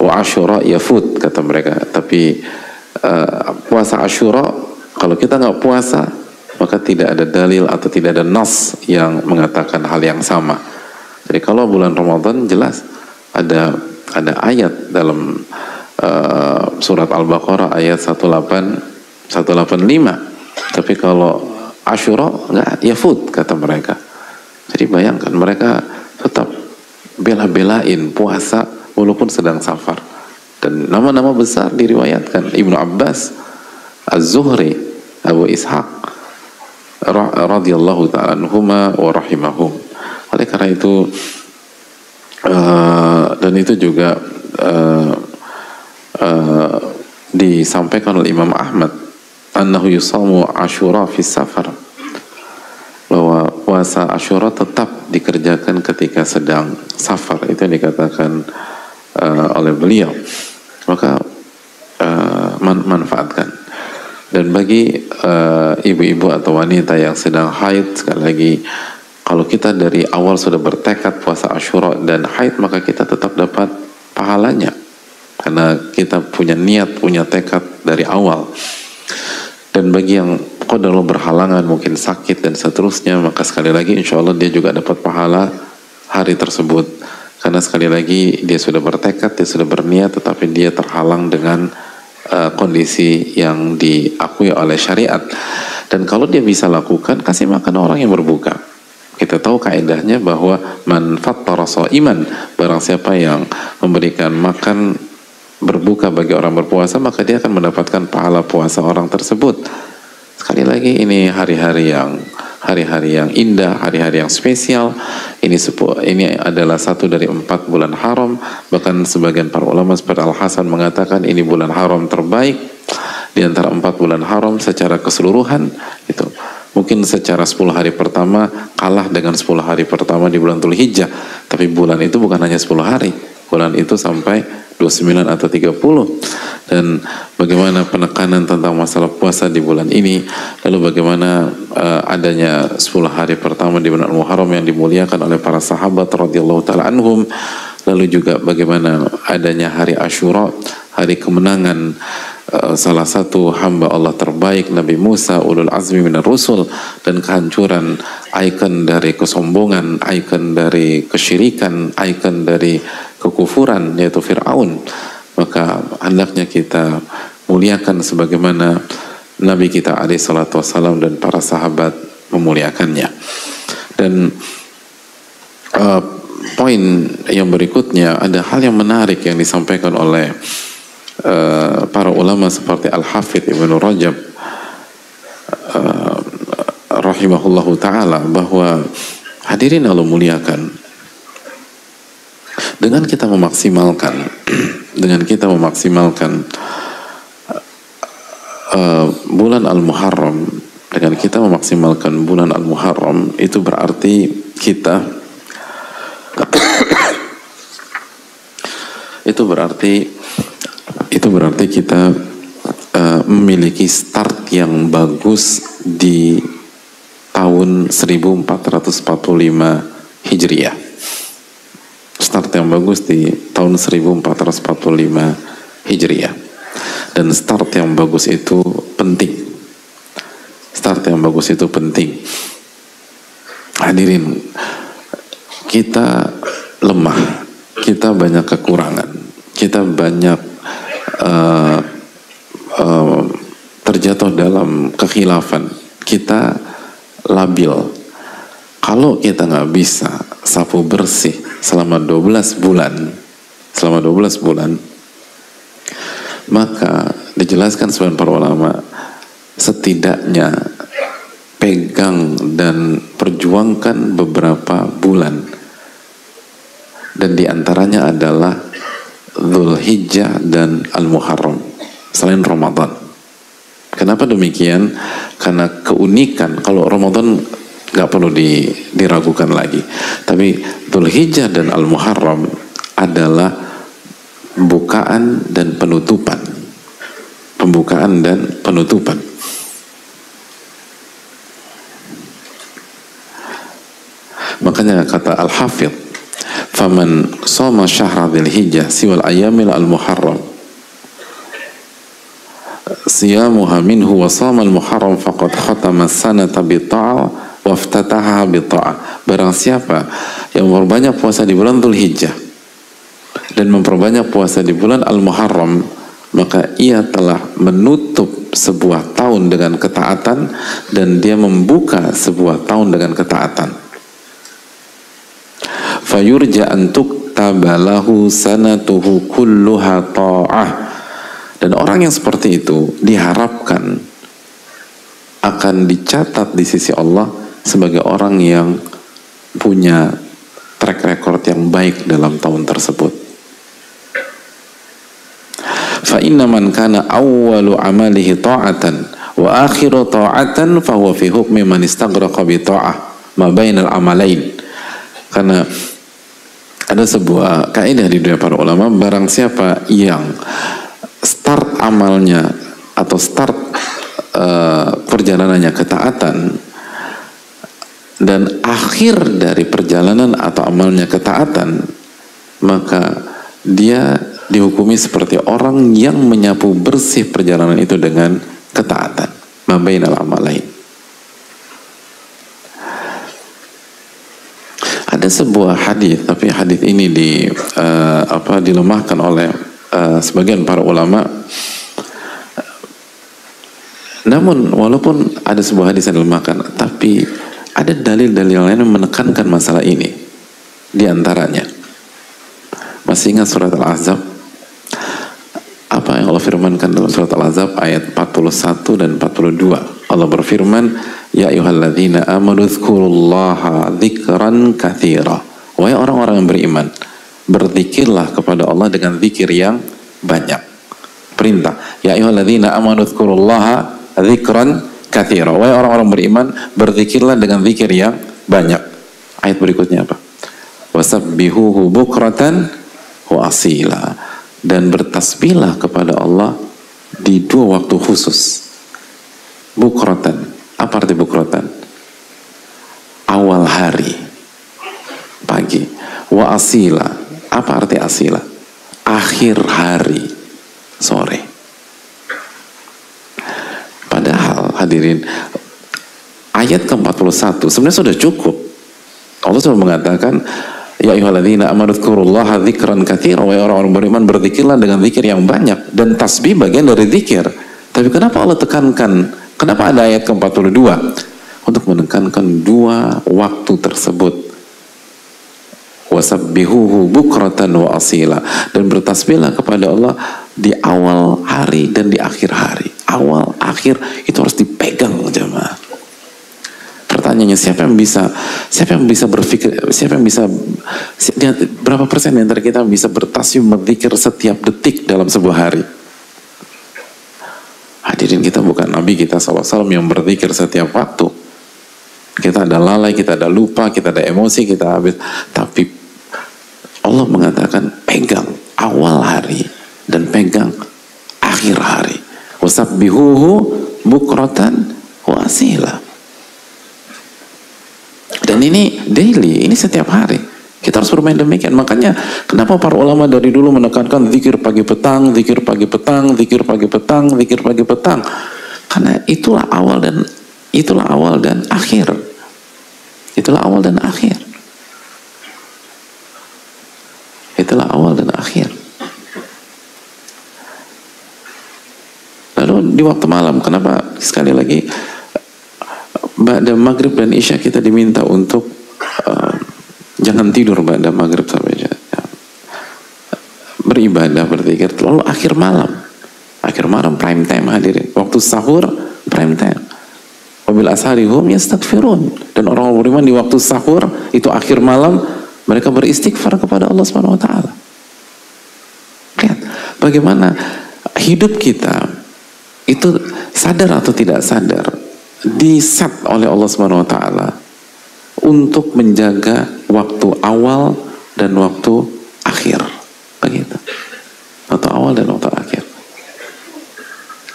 Wa Asyura yafut, kata mereka. Tapi puasa Asyura, kalau kita nggak puasa maka tidak ada dalil atau tidak ada nas yang mengatakan hal yang sama. Jadi kalau bulan Ramadan jelas ada ayat dalam surat Al-Baqarah ayat 185. Tapi kalau Asyura nggak, yafut, kata mereka. Jadi bayangkan mereka tetap bela-belain puasa walaupun sedang safar. Dan nama-nama besar diriwayatkan, Ibnu Abbas, Az-Zuhri, Abu Ishaq radhiyallahu ta'ala anhuma wa rahimahum. Oleh karena itu dan itu juga uh, disampaikan oleh Imam Ahmad annahu yusamu Asyura fi safar, bahwa puasa Asyura tetap dikerjakan ketika sedang safar. Itu yang dikatakan oleh beliau. Maka manfaatkan. Dan bagi ibu-ibu atau wanita yang sedang haid, sekali lagi, kalau kita dari awal sudah bertekad puasa Asyura dan haid, maka kita tetap dapat pahalanya karena kita punya niat, punya tekad dari awal. Dan bagi yang qadarullah berhalangan, mungkin sakit dan seterusnya, maka sekali lagi insya Allah dia juga dapat pahala hari tersebut, karena sekali lagi dia sudah bertekad, dia sudah berniat, tetapi dia terhalang dengan kondisi yang diakui oleh syariat. Dan kalau dia bisa lakukan, kasih makan orang yang berbuka. Kita tahu kaidahnya bahwa man fattara shaiman, barang siapa yang memberikan makan berbuka bagi orang berpuasa, maka dia akan mendapatkan pahala puasa orang tersebut. Sekali lagi, ini hari-hari yang indah, hari-hari yang spesial. Ini adalah satu dari 4 bulan haram. Bahkan sebagian para ulama seperti Al-Hasan mengatakan ini bulan haram terbaik di antara 4 bulan haram secara keseluruhan. Itu mungkin secara 10 hari pertama kalah dengan 10 hari pertama di bulan Dzulhijjah, tapi bulan itu bukan hanya 10 hari, bulan itu sampai 29 atau 30. Dan bagaimana penekanan tentang masalah puasa di bulan ini, lalu bagaimana adanya 10 hari pertama di bulan Muharram yang dimuliakan oleh para sahabat radhiyallahu taala anhum, lalu juga bagaimana adanya hari Asyura, hari kemenangan salah satu hamba Allah terbaik, Nabi Musa ulul azmi minar rusul, dan kehancuran ikon dari kesombongan, ikon dari kesyirikan, ikon dari kekufuran, yaitu Fir'aun. Maka hendaknya kita muliakan sebagaimana Nabi kita alaihi salatu wassalam dan para sahabat memuliakannya. Dan poin yang berikutnya, ada hal yang menarik yang disampaikan oleh para ulama seperti Al-Hafidh Ibnu Rajab rahimahullahu ta'ala, bahwa hadirin Allah muliakan, dengan kita memaksimalkan bulan Al-Muharram, dengan kita memaksimalkan bulan Al-Muharram, itu berarti kita kita memiliki start yang bagus di tahun 1445 Hijriah. Start yang bagus di tahun 1445 Hijriah. Dan start yang bagus itu penting. Hadirin, kita lemah, kita banyak kekurangan, kita banyak terjatuh dalam kekhilafan, kita labil. Kalau kita nggak bisa safu bersih selama 12 bulan, maka dijelaskan sebagian para ulama, setidaknya pegang dan perjuangkan beberapa bulan, dan diantaranya adalah Dzulhijjah dan Al-Muharram selain Ramadan. Kenapa demikian? Karena keunikan, kalau Ramadan nggak perlu diragukan lagi, tapi Dzulhijjah dan Al-Muharram adalah pembukaan dan penutupan. Makanya kata Al-Hafidh, faman shoma syahra dzulhijjah siwal ayyamil al-muharram siyamuha minhu wa shama al-muharram faqad khatama as-sanata bi ta'ah wa iftataha bi ta'ah. Barang siapa yang memperbanyak puasa di bulan Dzulhijjah dan memperbanyak puasa di bulan Al-Muharram, maka ia telah menutup sebuah tahun dengan ketaatan dan dia membuka sebuah tahun dengan ketaatan. Fayurja an tuktaba lahu sanatuhu kulluha ta'ah. Dan orang yang seperti itu diharapkan akan dicatat di sisi Allah sebagai orang yang punya track record yang baik dalam tahun tersebut. fa inna man kana awwalu amalihi ta'atan wa akhiru ta'atan fa huwa fi hukmi man istaghraqa bi ta'ah ma bainal amalain. Karena ada sebuah kaidah di dunia para ulama, barang siapa yang start amalnya atau start perjalanannya ketaatan dan akhir dari perjalanan atau amalnya ketaatan, maka dia dihukumi seperti orang yang menyapu bersih perjalanan itu dengan ketaatan. Mabainal amalain. Ada sebuah hadis, tapi hadis ini dilemahkan oleh sebagian para ulama. Namun walaupun ada sebuah hadis yang dilemahkan, tapi ada dalil-dalil lain yang menekankan masalah ini. Di antaranya, masih ingat surat Al-Ahzab? Apa yang Allah firmankan dalam surat Al-Ahzab ayat 41 dan 42? Allah berfirman, ya ayyuhalladzina amanu dzkurullaha dzikran katsira. Wahai orang-orang yang beriman, berzikirlah kepada Allah dengan zikir yang banyak. Perintah, ya ayyuhalladzina amanu dzkurullaha dzikran katsira. Wahai orang-orang beriman, berzikirlah dengan zikir yang banyak. Ayat berikutnya apa? Wasabbihuhu bukratan wa asila. Dan bertasbihlah kepada Allah di dua waktu khusus. Bukratan. Apa arti bukratan? Awal hari, pagi. Wa asila. Apa arti asila? Akhir hari, sore. Padahal hadirin, ayat ke-41 sebenarnya sudah cukup. Allah sudah mengatakan, ya ayyuhalladzina amanu dzkurullaha dzikran katsira. Wahai orang-orang beriman, berzikirlah dengan zikir yang banyak. Dan tasbih bagian dari zikir. Tapi kenapa Allah tekankan? Kenapa ada ayat ke-42? Untuk menekankan dua waktu tersebut. Wasabbihuhu bukratan wa asila. Dan bertasbihlah kepada Allah di awal hari dan di akhir hari. Awal, akhir itu harus dipegang, jemaah. Pertanyaannya, siapa yang bisa berpikir, berapa persen antara kita bisa bertasbih berzikir setiap detik dalam sebuah hari? Hadirin, kita bukan Nabi kita SAW yang berzikir setiap waktu. Kita ada lalai, kita ada lupa, kita ada emosi, kita habis. Tapi Allah mengatakan pegang awal hari dan pegang akhir hari. Wasabbihuhu bukratan wa asila. Dan ini daily, ini setiap hari. Kita harus bermain demikian. Makanya kenapa para ulama dari dulu menekankan zikir pagi petang, zikir pagi petang, zikir pagi petang, zikir pagi petang. Karena itulah awal dan akhir. Itulah awal dan akhir. Itulah awal dan akhir. Lalu di waktu malam, kenapa sekali lagi ba'da maghrib dan isya kita diminta untuk jangan tidur ba'da maghrib sampai isya, beribadah, berzikir. Lalu akhir malam prime time, hadirin. Waktu sahur prime time. Wabil ashari hum yastaghfirun. Dan orang beriman di waktu sahur itu akhir malam, mereka beristighfar kepada Allah Subhanahu wa taala. Lihat bagaimana hidup kita itu, sadar atau tidak sadar, di-set oleh Allah Subhanahu wa taala untuk menjaga waktu awal dan waktu akhir. Begitu. Waktu awal dan waktu akhir.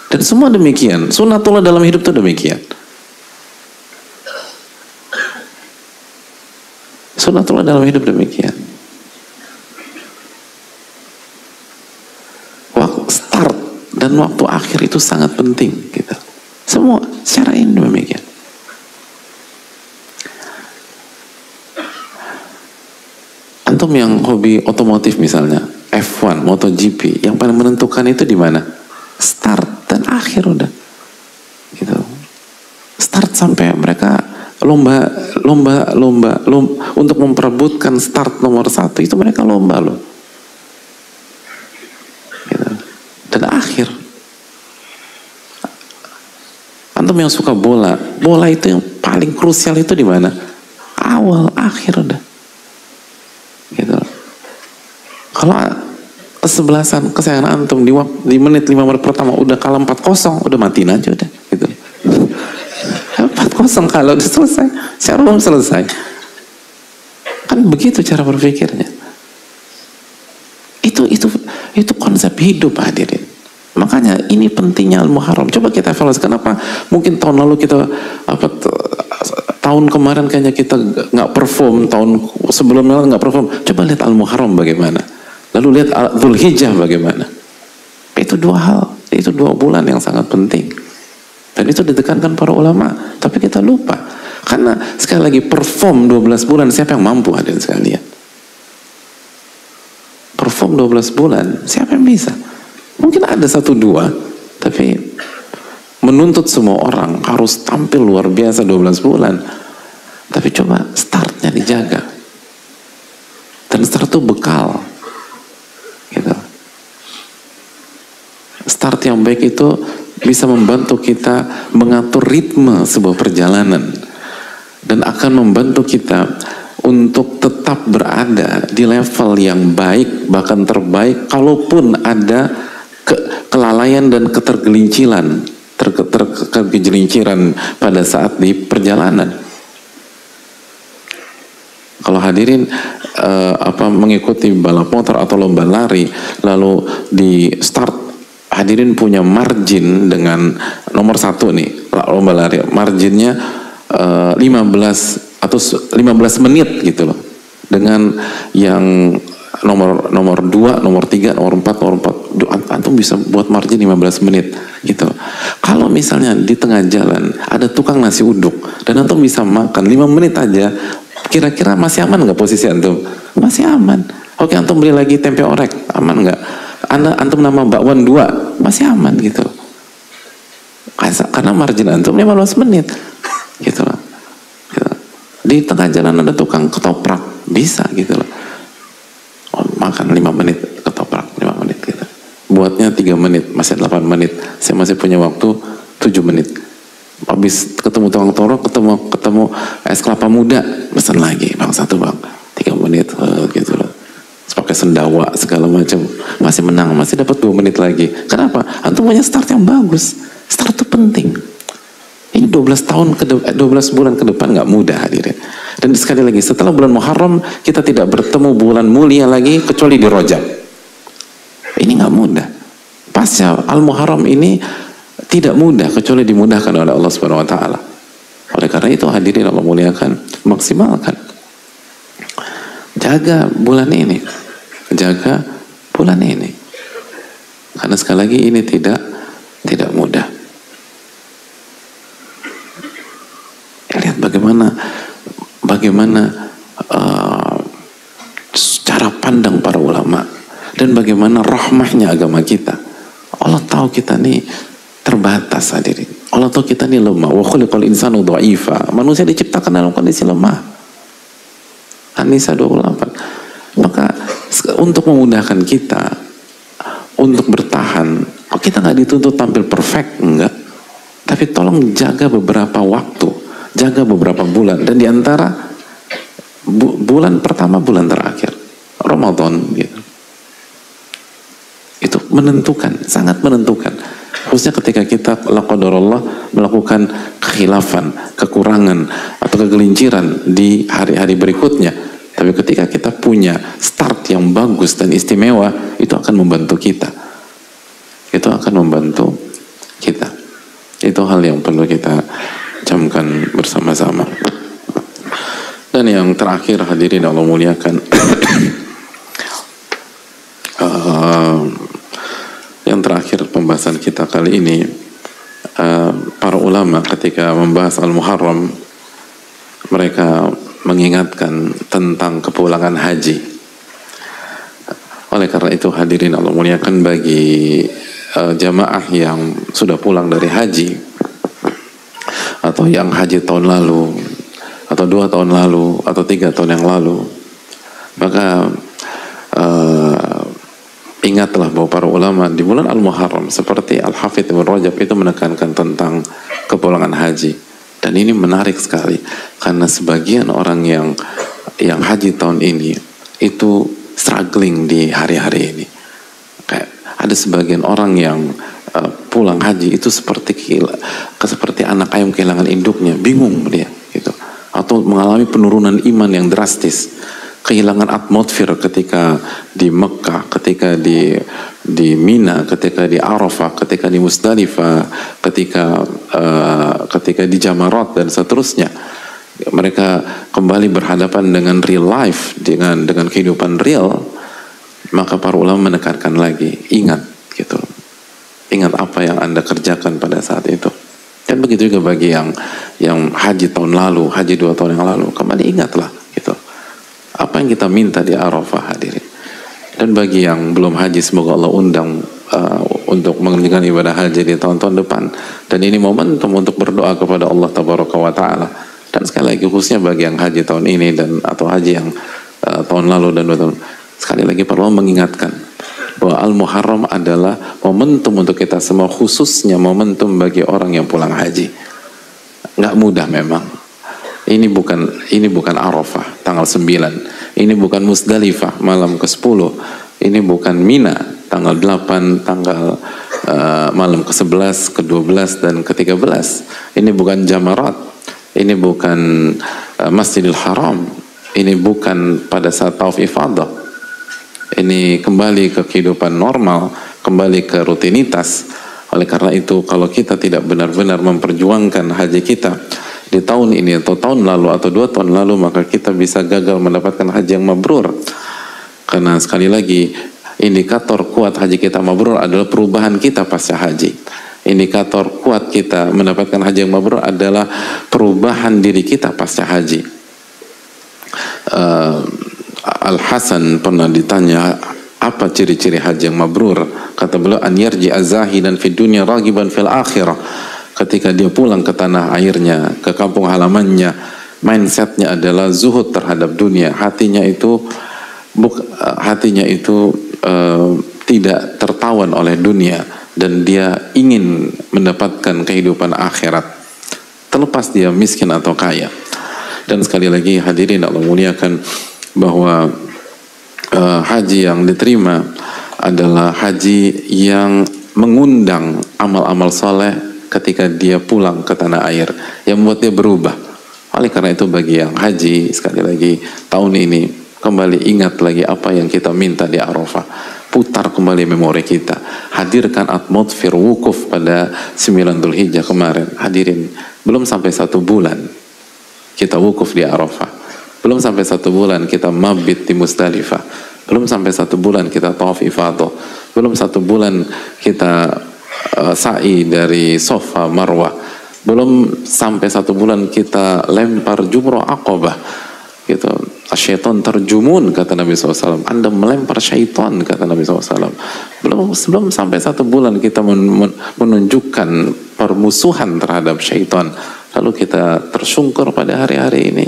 Dan semua demikian. Sunnatullah dalam hidup itu demikian. Sunnatullah dalam hidup demikian. Waktu start dan waktu akhir itu sangat penting gitu. Semua secara ini demikian. Antum yang hobi otomotif misalnya, F1, MotoGP, yang paling menentukan itu di mana? Start dan akhir udah. Gitu. Start sampai mereka lomba untuk memperebutkan start nomor 1 itu mereka lomba loh. Gitu. Dan akhir. Antum yang suka bola itu yang paling krusial itu di mana? Awal, akhir udah. Gitu. Kalau kesebelasan kesayangan antum di menit 5 menit pertama udah kalah 4-0, udah matiin aja udah gitu. 4-0 kalau udah selesai, secara umum selesai. Kan begitu cara berpikirnya. Itu konsep hidup hadirin. Makanya ini pentingnya Al-Muharram. Coba kita evaluasi kenapa mungkin tahun lalu kita tahun kemarin kayaknya kita nggak perform, tahun sebelumnya nggak perform. Coba lihat Al-Muharram bagaimana. Lalu lihat Dzulhijjah bagaimana. Itu dua hal, itu 2 bulan yang sangat penting. Dan itu ditekankan para ulama, tapi kita lupa. Karena sekali lagi perform 12 bulan, siapa yang mampu hadirin sekalian? Perform 12 bulan, siapa yang bisa? Mungkin ada 1-2, tapi menuntut semua orang harus tampil luar biasa 12 bulan. Tapi coba startnya dijaga. Dan start itu bekal. Gitu. Start yang baik itu bisa membantu kita mengatur ritme sebuah perjalanan. Dan akan membantu kita untuk tetap berada di level yang baik, bahkan terbaik, kalaupun ada kelalaian dan ketergelinciran pada saat di perjalanan. Kalau hadirin mengikuti balap motor atau lomba lari, lalu di start hadirin punya margin dengan nomor 1 nih, lomba lari, marginnya 15 menit gitu loh, dengan yang nomor 2, nomor 3, nomor 4, antum bisa buat margin 15 menit gitu. Kalau misalnya di tengah jalan ada tukang nasi uduk dan antum bisa makan 5 menit aja, kira-kira masih aman nggak posisi antum? Masih aman. Oke, antum beli lagi tempe orek, aman nggak? Antum nama bakwan 2, masih aman gitu. Karena margin antum 15 menit gitu loh. Gitu. Di tengah jalan ada tukang ketoprak, bisa gitu loh. Makan 5 menit ketoprak, 5 menit gitu. Buatnya 3 menit, masih 8 menit. Saya masih punya waktu 7 menit. Habis ketemu tukang toro, ketemu es kelapa muda, pesan lagi, bang 1 bang, 3 menit gitu loh. Pakai sendawa segala macam, masih menang, masih dapat 2 menit lagi. Kenapa? Antum punya start yang bagus. Start itu penting. Ini 12 bulan ke depan nggak mudah hadirin. Dan sekali lagi, setelah bulan Muharram kita tidak bertemu bulan mulia lagi kecuali di Rajab. Ini nggak mudah. Pasca Al-Muharram ini tidak mudah kecuali dimudahkan oleh Allah Subhanahu Wa Taala. Oleh karena itu hadirin Allah muliakan, maksimalkan, jaga bulan ini, jaga bulan ini. Karena sekali lagi ini tidak mudah. Lihat bagaimana cara pandang para ulama dan bagaimana rahmahnya agama kita. Allah tahu kita nih terbatas hadirin. Allah tahu kita nih lemah. Wa khuliqal insanu dha'ifa. Manusia diciptakan dalam kondisi lemah. An-Nisa 28. Maka untuk memudahkan kita untuk bertahan, kita nggak dituntut tampil perfect, enggak. Tapi tolong jaga beberapa waktu, jaga beberapa bulan, dan diantara bulan pertama, bulan terakhir Ramadan gitu. Itu menentukan, sangat menentukan. Khususnya ketika kita laqadarullah melakukan kekhilafan, kekurangan atau kegelinciran di hari-hari berikutnya. Tapi ketika kita punya start yang bagus dan istimewa, itu akan membantu kita. Itu akan membantu kita. Itu hal yang perlu kita camkan bersama-sama. Dan yang terakhir hadirin Allah muliakan, yang terakhir pembahasan kita kali ini, para ulama ketika membahas Al-Muharram, mereka mengingatkan tentang kepulangan haji. Oleh karena itu hadirin Allah muliakan, bagi jamaah yang sudah pulang dari haji atau yang haji tahun lalu atau 2 tahun lalu atau 3 tahun yang lalu, maka ingatlah bahwa para ulama di bulan Al-Muharram seperti Al-Hafidh Ibn Rajab itu menekankan tentang kepulangan haji. Dan ini menarik sekali karena sebagian orang yang haji tahun ini itu struggling di hari-hari ini. Ada sebagian orang yang pulang haji itu seperti anak ayam kehilangan induknya, bingung dia gitu, atau mengalami penurunan iman yang drastis, kehilangan atmosfer ketika di Mekah, ketika di Mina, ketika di Arafah, ketika di Musdalifah, ketika di Jamarat dan seterusnya. Mereka kembali berhadapan dengan real life, dengan kehidupan real. Maka para ulama menekankan lagi, ingat gitu, ingat apa yang Anda kerjakan pada saat itu. Dan begitu juga bagi yang haji tahun lalu, haji 2 tahun yang lalu, kembali ingatlah gitu, apa yang kita minta di Arafah, hadirin. Dan bagi yang belum haji, semoga Allah undang untuk mengerjakan ibadah haji di tahun-tahun depan. Dan ini momentum untuk berdoa kepada Allah Tabaraka wa Ta'ala. Dan sekali lagi khususnya bagi yang haji tahun ini atau haji yang tahun lalu dan 2 tahun, sekali lagi perlu mengingatkan bahwa Al-Muharram adalah momentum untuk kita semua, khususnya momentum bagi orang yang pulang haji. Nggak mudah memang. Ini bukan Arafah tanggal 9. Ini bukan Musdalifah malam ke-10. Ini bukan Mina tanggal 8, tanggal malam ke-11, ke-12 dan ke-13. Ini bukan Jamarat. Ini bukan Masjidil Haram. Ini bukan pada saat Tauf Ifadah. Ini kembali ke kehidupan normal, kembali ke rutinitas. Oleh karena itu, kalau kita tidak benar-benar memperjuangkan haji kita di tahun ini atau tahun lalu atau 2 tahun lalu, maka kita bisa gagal mendapatkan haji yang mabrur. Karena sekali lagi, indikator kuat haji kita mabrur adalah perubahan kita pasca haji. Indikator kuat kita mendapatkan haji yang mabrur adalah perubahan diri kita pasca haji. Al-Hasan pernah ditanya, apa ciri-ciri haji yang mabrur? Kata beliau, an yarji'a zahidan fid dunya ragiban fil akhirah. Ketika dia pulang ke tanah airnya, ke kampung halamannya, mindsetnya adalah zuhud terhadap dunia. Hatinya itu tidak tertawan oleh dunia, dan dia ingin mendapatkan kehidupan akhirat, terlepas dia miskin atau kaya. Dan sekali lagi hadirin Allah muliakan, bahwa haji yang diterima adalah haji yang mengundang amal-amal soleh ketika dia pulang ke tanah air, yang membuat dia berubah. Oleh karena itu, bagi yang haji, sekali lagi tahun ini kembali ingat lagi apa yang kita minta di Arafah. Putar kembali memori kita, hadirkan atmosfer wukuf pada 9 Dzulhijjah kemarin. Hadirin, belum sampai 1 bulan kita wukuf di Arafah, belum sampai 1 bulan kita mabit di Musdalifah, belum sampai 1 bulan kita tawaf ifadah, belum 1 bulan kita sa'i dari Safa Marwah, belum sampai 1 bulan kita lempar jumrah Aqabah gitu. Syaitan terjumun, kata Nabi SAW. Anda melempar syaitan, kata Nabi SAW. Belum sampai 1 bulan kita menunjukkan permusuhan terhadap syaitan, lalu kita tersungkur pada hari-hari ini,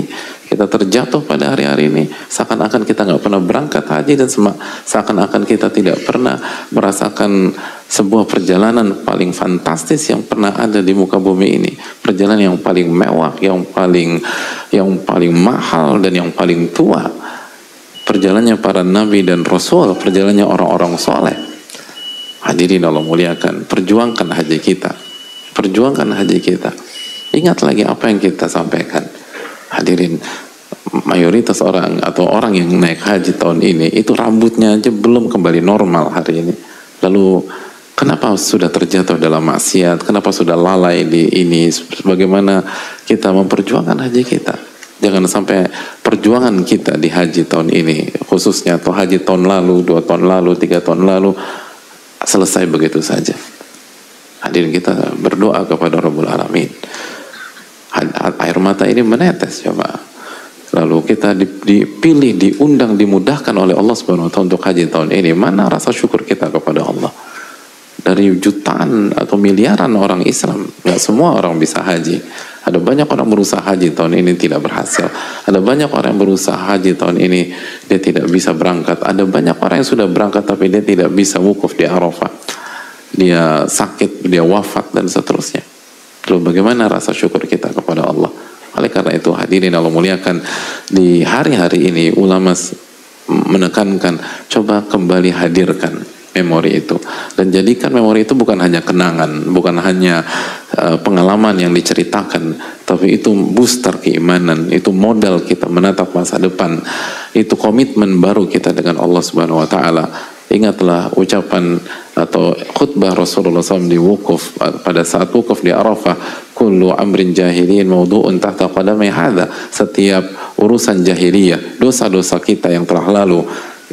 kita terjatuh pada hari-hari ini, seakan-akan kita nggak pernah berangkat haji, dan seakan-akan kita tidak pernah merasakan sebuah perjalanan paling fantastis yang pernah ada di muka bumi ini, perjalanan yang paling mewah, yang paling mahal dan yang paling tua, perjalanannya para nabi dan rasul, perjalanannya orang-orang soleh. Hadirin Allah muliakan, perjuangkan haji kita, perjuangkan haji kita. Ingat lagi apa yang kita sampaikan. Hadirin, mayoritas orang atau orang yang naik haji tahun ini itu rambutnya aja belum kembali normal hari ini. Lalu kenapa sudah terjatuh dalam maksiat? Kenapa sudah lalai di ini? Bagaimana kita memperjuangkan haji kita? Jangan sampai perjuangan kita di haji tahun ini, khususnya atau haji tahun lalu, 2 tahun lalu, 3 tahun lalu, selesai begitu saja. Hadirin, kita berdoa kepada Rabbul Alamin. Air mata ini menetes, coba. Lalu kita dipilih, diundang, dimudahkan oleh Allah Subhanahu wa Ta'ala untuk haji tahun ini. Mana rasa syukur kita kepada Allah? Dari jutaan atau miliaran orang Islam, nggak semua orang bisa haji. Ada banyak orang berusaha haji tahun ini tidak berhasil. Ada banyak orang yang berusaha haji tahun ini dia tidak bisa berangkat. Ada banyak orang yang sudah berangkat tapi dia tidak bisa wukuf di Arafah. Dia sakit, dia wafat dan seterusnya. Lalu bagaimana rasa syukur kita kepada Allah? Oleh karena itu hadirin Allah muliakan, di hari-hari ini ulama menekankan, coba kembali hadirkan memori itu, dan jadikan memori itu bukan hanya kenangan, bukan hanya pengalaman yang diceritakan, tapi itu booster keimanan, itu modal kita menatap masa depan, itu komitmen baru kita dengan Allah Subhanahu wa taala. Ingatlah ucapan atau khutbah Rasulullah SAW di wukuf, pada saat wukuf di Arafah, kullu amrin jahiliyin mawdu'un tahta qadamai hadha, setiap urusan jahiliyah, dosa-dosa kita yang telah lalu,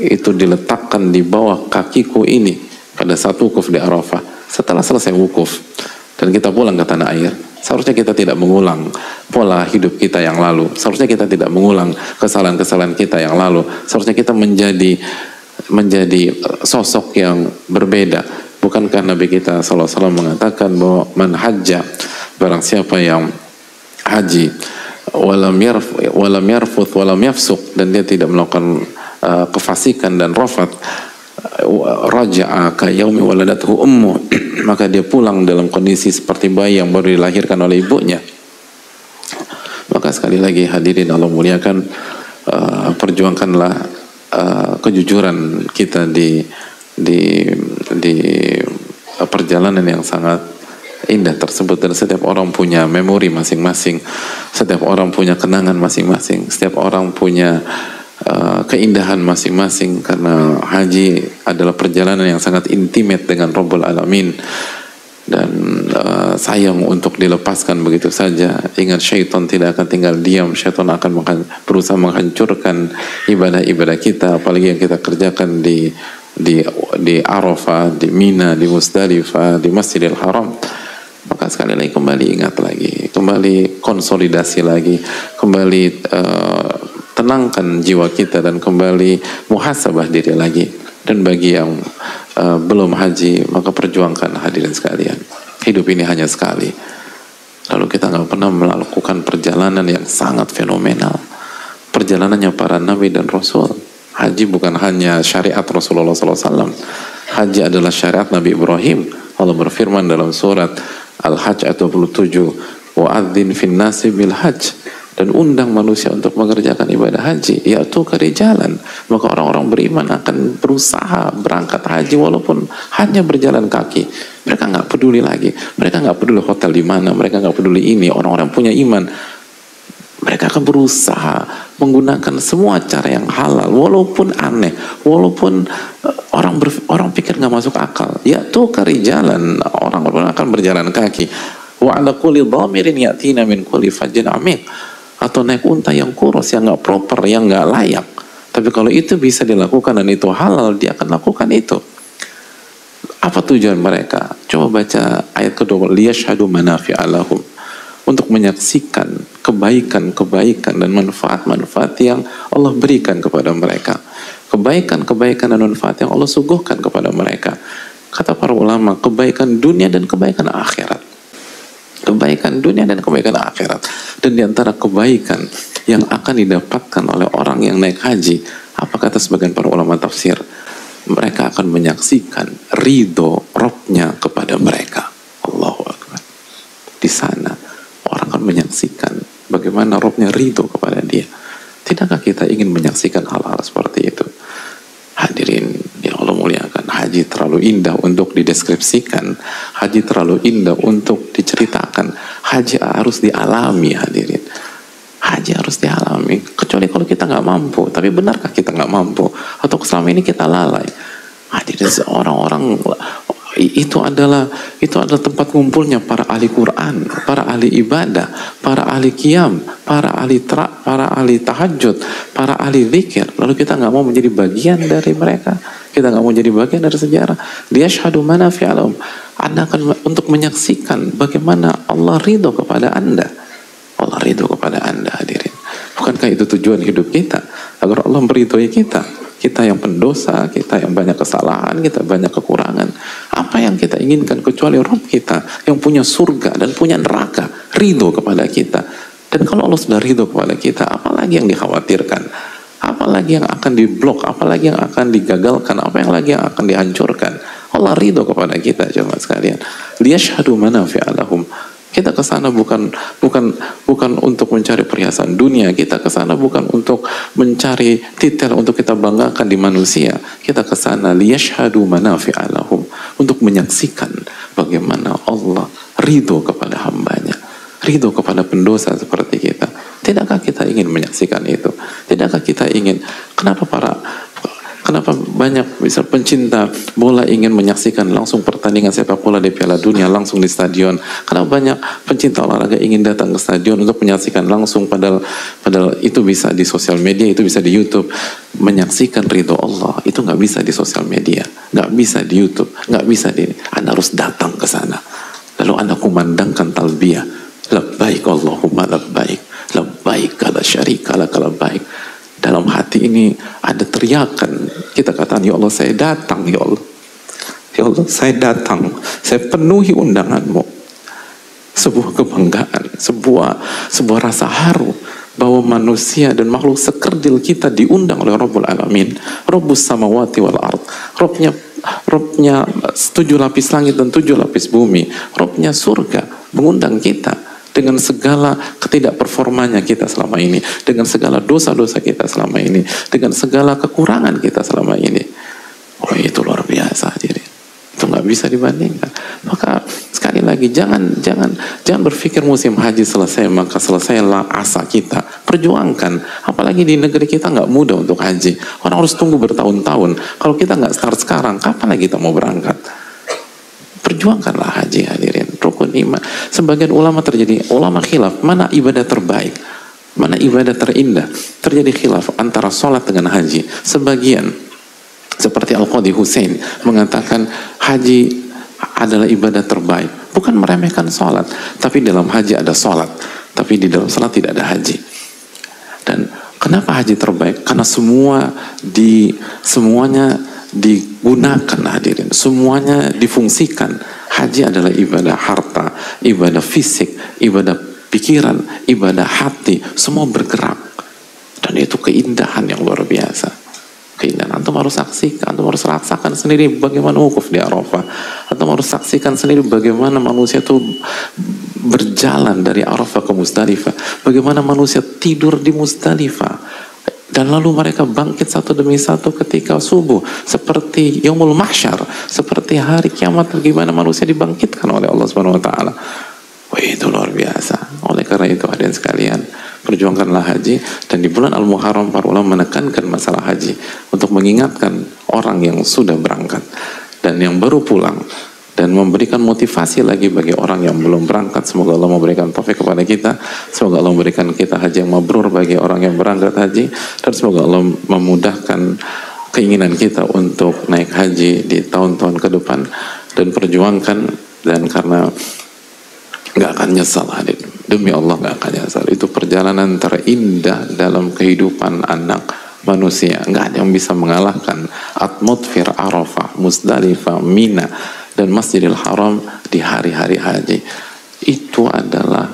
itu diletakkan di bawah kakiku ini pada saat wukuf di Arafah. Setelah selesai wukuf dan kita pulang ke tanah air, seharusnya kita tidak mengulang pola hidup kita yang lalu, seharusnya kita tidak mengulang kesalahan-kesalahan kita yang lalu, seharusnya kita menjadi sosok yang berbeda. Bukankah Nabi kita SAW mengatakan bahwa man hajja, barang siapa yang haji, walam yarfuth walam yafsuq, dan dia tidak melakukan kefasikan dan rafat, raja'a ka yaumi waladathu ummu, maka dia pulang dalam kondisi seperti bayi yang baru dilahirkan oleh ibunya. Maka sekali lagi hadirin Allah muliakan, perjuangkanlah kejujuran kita di perjalanan yang sangat indah tersebut, dan setiap orang punya memori masing-masing, setiap orang punya kenangan masing-masing, setiap orang punya keindahan masing-masing, karena haji adalah perjalanan yang sangat intimate dengan Rabbul Alamin, dan sayang untuk dilepaskan begitu saja. Ingat, syaitan tidak akan tinggal diam, syaitan akan berusaha menghancurkan ibadah-ibadah kita, apalagi yang kita kerjakan di Arafah, di Mina, di Musdalifah, di Masjidil Haram. Maka sekali lagi kembali ingat lagi, kembali konsolidasi lagi, kembali tenangkan jiwa kita, dan kembali muhasabah diri lagi. Dan bagi yang belum haji, maka perjuangkan hadirin sekalian. Hidup ini hanya sekali. Lalu kita nggak pernah melakukan perjalanan yang sangat fenomenal, perjalanannya para nabi dan rasul. Haji bukan hanya syariat Rasulullah SAW. Haji adalah syariat Nabi Ibrahim. Allah berfirman dalam surat Al-Hajj ayat 27, wa'adzin fin nasi bil hajj, dan undang manusia untuk mengerjakan ibadah haji, yaitu kerijalan. Maka orang-orang beriman akan berusaha berangkat haji walaupun hanya berjalan kaki. Mereka nggak peduli lagi, mereka nggak peduli hotel di mana, mereka nggak peduli ini. Orang-orang punya iman, mereka akan berusaha menggunakan semua cara yang halal, walaupun aneh, walaupun orang pikir nggak masuk akal. Yaitu kerijalan, orang akan berjalan kaki. Wa ala kulli dhamirin yatina min kulli fajjin amiq, atau naik unta yang kurus, yang nggak proper, yang nggak layak. Tapi kalau itu bisa dilakukan dan itu halal, dia akan lakukan itu. Apa tujuan mereka? Coba baca ayat kedua, liyashhadu manafi'a lahum, untuk menyaksikan kebaikan-kebaikan dan manfaat-manfaat yang Allah berikan kepada mereka, kebaikan-kebaikan dan manfaat yang Allah suguhkan kepada mereka. Kata para ulama, kebaikan dunia dan kebaikan akhirat. Kebaikan dunia dan kebaikan akhirat. Dan diantara kebaikan yang akan didapatkan oleh orang yang naik haji, apa kata sebagian para ulama tafsir? Mereka akan menyaksikan ridho Rabbnya kepada mereka. Allahu Akbar. Di sana orang akan menyaksikan bagaimana Rabbnya ridho kepada dia. Tidakkah kita ingin menyaksikan hal-hal seperti itu? Hadirin yang Allah muliakan, haji terlalu indah untuk dideskripsikan, haji terlalu indah untuk diceritakan. Haji harus dialami, hadirin. Haji harus dialami, kecuali kalau kita nggak mampu. Tapi benarkah kita nggak mampu? Atau selama ini kita lalai? Hadirin, orang-orang itu adalah tempat ngumpulnya para ahli Quran, para ahli ibadah, para ahli qiyam, para ahli tahajud, para ahli zikir. Lalu kita nggak mau menjadi bagian dari mereka, kita nggak mau jadi bagian dari sejarah. Dia syahadu manafi'a lahum. Anda akan untuk menyaksikan bagaimana Allah ridho kepada Anda. Allah ridho kepada Anda, hadirin. Bukankah itu tujuan hidup kita? Agar Allah meridhoi kita. Kita yang pendosa, kita yang banyak kesalahan, kita banyak kekurangan. Apa yang kita inginkan kecuali Rabb kita yang punya surga dan punya neraka, ridho kepada kita. Dan kalau Allah sudah ridho kepada kita, apalagi yang dikhawatirkan? Apalagi yang akan diblok? Apalagi yang akan digagalkan? Apa yang lagi yang akan dihancurkan? Allah ridho kepada kita, jemaah sekalian. Liyashhadu manafi'a lahum, Kita ke sana bukan untuk mencari perhiasan dunia. Kita ke sana bukan untuk mencari titel untuk kita banggakan di manusia. Kita ke sana liyashhadu manafi'a lahum, untuk menyaksikan bagaimana Allah ridho kepada hambanya, ridho kepada pendosa seperti kita. Tidakkah kita ingin menyaksikan itu? Tidakkah kita ingin? Kenapa banyak misal pencinta bola ingin menyaksikan langsung pertandingan sepak bola di Piala Dunia langsung di stadion? Kenapa banyak pencinta olahraga ingin datang ke stadion untuk menyaksikan langsung, padahal itu bisa di sosial media, itu bisa di YouTube. Menyaksikan ridho Allah itu nggak bisa di sosial media, nggak bisa di YouTube, nggak bisa di. Anda harus datang ke sana, lalu Anda kumandangkan talbiyah, labbaik Allahumma labbaik, labbaik la syarika lak labbaik. Dalam hati ini ada teriakan, kita katakan, ya Allah saya datang, ya Allah, ya Allah saya datang, saya penuhi undanganmu. Sebuah kebanggaan, sebuah rasa haru bahwa manusia dan makhluk sekerdil kita diundang oleh Rabbul Alamin, Rabbus samawati wal ard, Robnya 7 lapis langit dan 7 lapis bumi, Robnya surga mengundang kita. Dengan segala ketidakperformanya kita selama ini, dengan segala dosa-dosa kita selama ini, dengan segala kekurangan kita selama ini. Oh, itu luar biasa, jadi itu nggak bisa dibandingkan. Maka sekali lagi jangan berpikir musim haji selesai maka selesailah asa kita. Perjuangkan, apalagi di negeri kita nggak mudah untuk haji. Orang harus tunggu bertahun-tahun. Kalau kita nggak start sekarang, kapan lagi kita mau berangkat? Perjuangkanlah haji, hadirin, rukun iman. Sebagian ulama ulama khilaf, mana ibadah terbaik, mana ibadah terindah. Terjadi khilaf antara sholat dengan haji. Sebagian seperti Al-Qadhi Hussein mengatakan haji adalah ibadah terbaik. Bukan meremehkan sholat, tapi dalam haji ada sholat, tapi di dalam sholat tidak ada haji. Dan kenapa haji terbaik? Karena semuanya digunakan, hadirin, semuanya difungsikan. Haji adalah ibadah harta, ibadah fisik, ibadah pikiran, ibadah hati, semua bergerak. Dan itu keindahan yang luar biasa. Keindahan, antum harus saksikan, antum harus rasakan sendiri bagaimana wukuf di Arafah. Antum harus saksikan sendiri bagaimana manusia itu berjalan dari Arafah ke Muzdalifah, bagaimana manusia tidur di Muzdalifah, dan lalu mereka bangkit satu demi satu ketika subuh, seperti Yaumul Mahsyar, seperti hari kiamat, bagaimana manusia dibangkitkan oleh Allah Subhanahu wa taala. Wah, itu luar biasa. Oleh karena itu, hadirin sekalian, perjuangkanlah haji. Dan di bulan Al-Muharram para ulama menekankan masalah haji untuk mengingatkan orang yang sudah berangkat dan yang baru pulang, dan memberikan motivasi lagi bagi orang yang belum berangkat. Semoga Allah memberikan taufik kepada kita. Semoga Allah memberikan kita haji yang mabrur bagi orang yang berangkat haji. Dan semoga Allah memudahkan keinginan kita untuk naik haji di tahun-tahun ke depan. Dan perjuangkan, dan karena nggak akan nyesal, hadir. Demi Allah nggak akan nyesal. Itu perjalanan terindah dalam kehidupan anak manusia. Nggak ada yang bisa mengalahkan atmosfer Arafah, Muzdalifah, Mina, dan Masjidil Haram di hari-hari haji. Itu adalah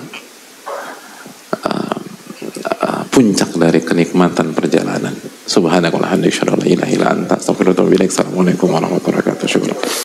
puncak dari kenikmatan perjalanan. Subhanakallahumma wa bihamdika asyhadu an la ilaha illa anta astaghfiruka wa atubu ilaik. Assalamualaikum warahmatullahi wabarakatuh.